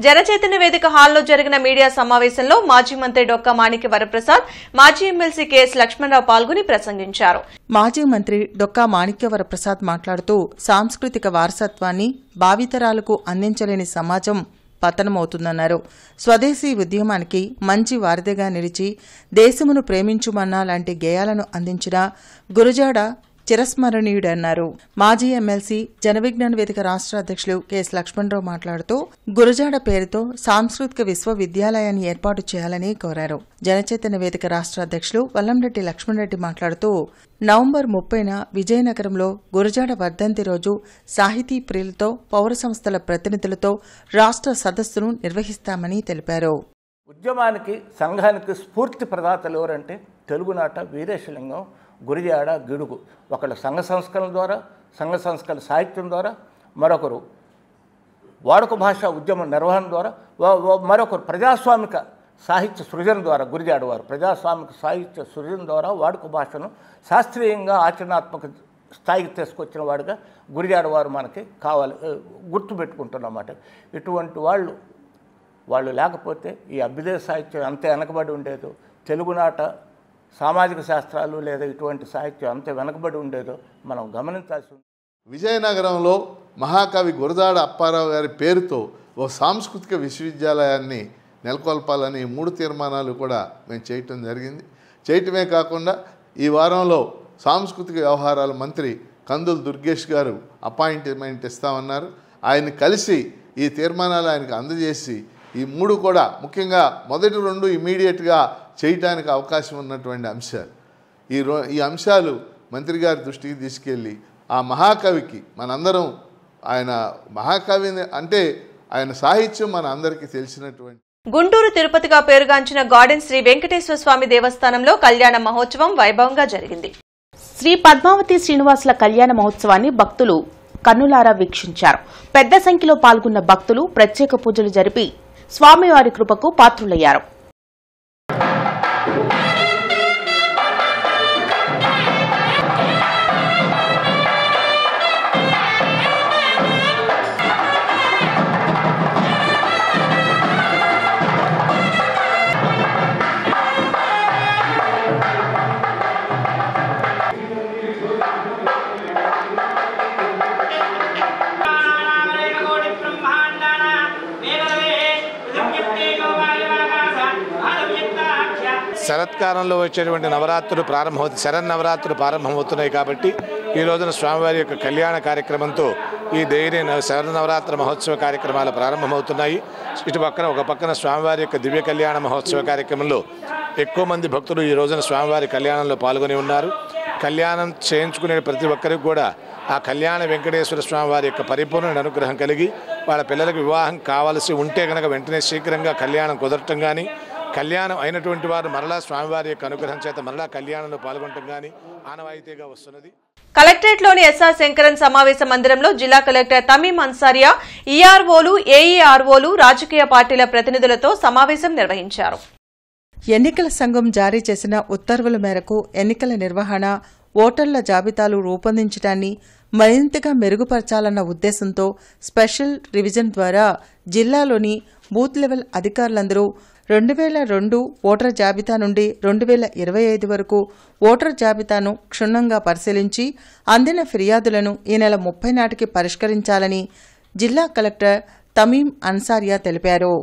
జనచైతన్య వేదిక హాల్లో జరిగిన మీడియా సమావేశంలో మాజీ మంత్రి డొక్కా మాణిక్య వరప్రసాద్, మాజీ ఎమ్మెల్సీ కెఎస్ లక్ష్మణరావు పాల్గొని ప్రసంగించారు. మాజీ మంత్రి డొక్కా మాణిక్య వరప్రసాద్ మాట్లాడుతూ సాంస్కృతిక వారసత్వాన్ని భావితరాలకు అందించలేని సమాజం పతనమవుతుందన్నారు. స్వదేశీ ఉద్యమానికి మంచి వారధిగా నిలిచి దేశమును ప్రేమించుమన్నా లాంటి గేయాలను అందించిన గురజాడ చిరస్మరణీయుడన్నారు. మాజీ ఎమ్మెల్సీ జనవిజ్ఞాన వేదిక రాష్ట్ర అధ్యక్షులు కెఎస్ లక్ష్మణరావు మాట్లాడుతూ గురజాడ పేరుతో సాంస్కృతిక విశ్వవిద్యాలయాన్ని ఏర్పాటు చేయాలని కోరారు. జనచైతన్య వేదిక రాష్ట్ర అధ్యక్షులు వల్లంరెడ్డి లక్ష్మణరెడ్డి మాట్లాడుతూ నవంబర్ 30న విజయనగరంలో గురజాడ వర్ధంతి రోజు సాహితీ ప్రియులతో, పౌర సంస్థల ప్రతినిధులతో రాష్ట్ర సదస్సును నిర్వహిస్తామని తెలిపారు. ఉద్యమానికి సంఘానికి స్ఫూర్తి ప్రదాతలు ఎవరంటే తెలుగునాట వీరేశలింగం, గురిజాడ, గిడుగు. ఒకళ్ళు సంఘ సంస్కరణ ద్వారా, సంఘ సంస్కరణ సాహిత్యం ద్వారా, మరొకరు వాడుక భాష ఉద్యమ నిర్వహణ ద్వారా, మరొకరు ప్రజాస్వామిక సాహిత్య సృజన ద్వారా. గురిజాడ వారు ప్రజాస్వామిక సాహిత్య సృజన ద్వారా వాడుక భాషను శాస్త్రీయంగా ఆచరణాత్మక స్థాయికి తీసుకొచ్చిన వాడుగా గురిజాడ వారు మనకి కావాలి, గుర్తుపెట్టుకుంటున్నమాట. ఇటువంటి వాళ్ళు లేకపోతే ఈ అభ్యుదయ సాహిత్యం అంతే వెనకబడి ఉండేదో. తెలుగునాట సామాజిక శాస్త్రాలు లేదా ఇటువంటి సాహిత్యం అంత వెనకబడి ఉండేదో మనం గమనించాల్సి ఉంది. విజయనగరంలో మహాకవి గురజాడ అప్పారావు గారి పేరుతో ఓ సాంస్కృతిక విశ్వవిద్యాలయాన్ని నెలకొల్పాలని 3 తీర్మానాలు కూడా మేము చేయటమే కాకుండా ఈ వారంలో సాంస్కృతిక వ్యవహారాల మంత్రి కందుల దుర్గేష్ గారు అపాయింట్మెంట్ ఇస్తామన్నారు. ఆయన కలిసి ఈ తీర్మానాలు ఆయనకు అందజేసి ఈ 3 కూడా ముఖ్యంగా మొదటి 2 ఇమీడియట్గా చేయటానికి అవకాశం ఉన్నటువంటి అంశాలు. ఈ అంశాలు మంత్రి గారి దృష్టికి తీసుకెళ్ళి ఆ మహాకవికి మనందరం ఆయన మహాకవి అంటే ఆయన సాహిత్యం మన అందరికీ తెలిసినటువంటి. గుంటూరు తిరుపతిగా పేరుగాంచిన గార్డెన్ శ్రీ వెంకటేశ్వర స్వామి దేవస్థానంలో కళ్యాణ మహోత్సవం వైభవంగా జరిగింది. శ్రీ పద్మావతి శ్రీనివాసుల కళ్యాణ మహోత్సవాన్ని భక్తులు కన్నులారా వీక్షించారు. పెద్ద సంఖ్యలో పాల్గొన్న భక్తులు ప్రత్యేక పూజలు జరిపి స్వామివారి కృపకు పాత్రులయ్యారు. శరత్కాలంలో వచ్చేటువంటి నవరాత్రులు శరన్నవరాత్రులు ప్రారంభమవుతున్నాయి కాబట్టి ఈ రోజున స్వామివారి యొక్క కళ్యాణ కార్యక్రమంతో ఈ దేవి శరన్నవరాత్రి మహోత్సవ కార్యక్రమాలు ప్రారంభమవుతున్నాయి. ఇటు ఒక పక్కన స్వామివారి యొక్క దివ్య కళ్యాణ మహోత్సవ కార్యక్రమంలో ఎక్కువ మంది భక్తులు ఈ రోజున స్వామివారి కళ్యాణంలో పాల్గొని ఉన్నారు. కళ్యాణం చేయించుకునే ప్రతి ఒక్కరికి కూడా ఆ కళ్యాణ వెంకటేశ్వర స్వామి వారి యొక్క పరిపూర్ణ అనుగ్రహం కలిగి వాళ్ళ పిల్లలకు వివాహం కావాల్సి ఉంటే కనుక వెంటనే శీఘ్రంగా కళ్యాణం కుదరటం కానీ, కళ్యాణం అయినటువంటి వారు మరలా స్వామివారి యొక్క అనుగ్రహం చేత మరలా కళ్యాణంలో పాల్గొనటం కానీ ఆనవాయితీగా వస్తున్నది. కలెక్టరేట్లోని ఎస్ఆర్ శంకరన్ సమావేశ మందిరంలో జిల్లా కలెక్టర్ తమీం అన్సారియా, ఈఆర్ఓలు, ఏఈఆర్ఓలు, రాజకీయ పార్టీల ప్రతినిధులతో సమావేశం నిర్వహించారు. ఎన్నికల సంఘం జారీ చేసిన ఉత్తర్వుల మేరకు ఎన్నికల నిర్వహణ, ఓటర్ల జాబితాలు రూపొందించడాన్ని మరింతగా మెరుగుపరచాలన్న ఉద్దేశంతో స్పెషల్ రివిజన్ ద్వారా జిల్లాలోని బూత్ లెవెల్ అధికారులందరూ 2002 ఓటర్ జాబితా నుండి 2025 వరకు ఓటర్ జాబితాను క్షుణ్ణంగా పరిశీలించి అందిన ఫిర్యాదులను ఈ నెల 30 నాటికి పరిష్కరించాలని జిల్లా కలెక్టర్ తమీం అన్సారియా తెలిపారు.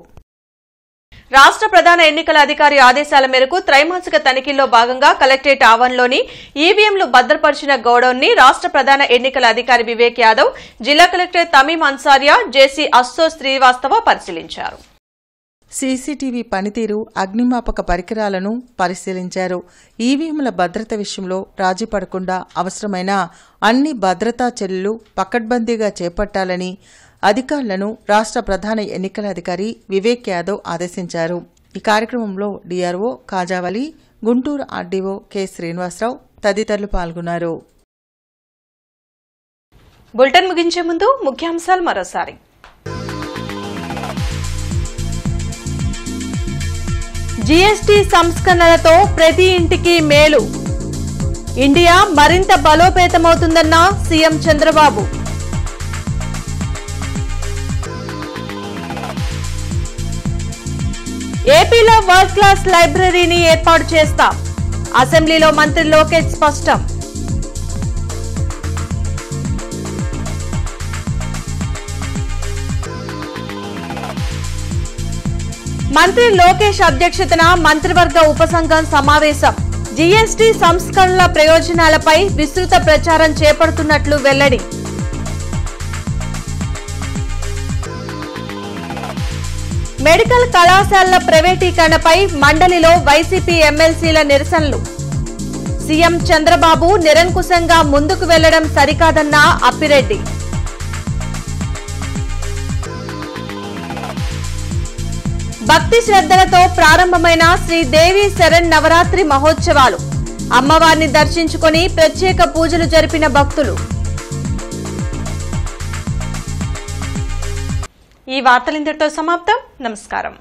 రాష్ట్ర ప్రధాన ఎన్నికల అధికారి ఆదేశాల మేరకు త్రైమాసిక తనిఖీల్లో భాగంగా కలెక్టరేట్ ఆవరణలోని ఈవీఎంలు భద్రపరిచిన గోడౌన్ ని రాష్ట్ర ప్రధాన ఎన్నికల అధికారి వివేక్ యాదవ్, జిల్లా కలెక్టర్ తమీం అన్సారియా, జేసీ అస్సో శ్రీవాస్తవ పరిశీలించారు. సీసీటీవీ పనితీరు, అగ్నిమాపక పరికరాలను పరిశీలించారు. ఈవీఎంల భద్రత విషయంలో రాజీ పడకుండా అవసరమైన అన్ని భద్రతా చర్యలు పకడ్బందీగా చేపట్టాలని అధికారులను రాష్ట్ర ప్రధాన ఎన్నికల అధికారి వివేక్ యాదవ్ ఆదేశించారు. ఈ కార్యక్రమంలో DRO Kajavali, Guntur RDO K Srinivasarao తదితరులు పాల్గొన్నారు. బులెటిన్ ముగించే ముందు ముఖ్యాంశాలు మరోసారి. జీఎస్టీ సంస్కరణలతో ప్రతి ఇంటికి మేలు, ఇండియా మరింత బలోపేతమవుతుందన్న సీఎం చంద్రబాబు. ఏపీలో వరల్డ్ క్లాస్ లైబ్రరీని ఏర్పాటు చేస్తాం, అసెంబ్లీలో మంత్రి లోకేష్ స్పష్టం. మంత్రి లోకేష్ అధ్యక్షతన మంత్రివర్గ ఉపసంఘం సమావేశం, జీఎస్టీ సంస్కరణల ప్రయోజనాలపై విస్తృత ప్రచారం చేపడుతున్నట్లు వెల్లడి. మెడికల్ కళాశాలల ప్రైవేటీకరణపై మండలిలో వైసీపీ ఎమ్మెల్సీల నిరసనలు, సీఎం చంద్రబాబు నిరంకుశంగా ముందుకు వెళ్లడం సరికాదన్న అప్పిరెడ్డి. భక్తి శ్రద్ధలతో ప్రారంభమైన శ్రీదేవి శరణ్ నవరాత్రి మహోత్సవాలు, అమ్మవారిని దర్శించుకుని ప్రత్యేక పూజలు జరిపిన భక్తులు. ఈ వార్తలింతటితో సమాప్తం. నమస్కారం.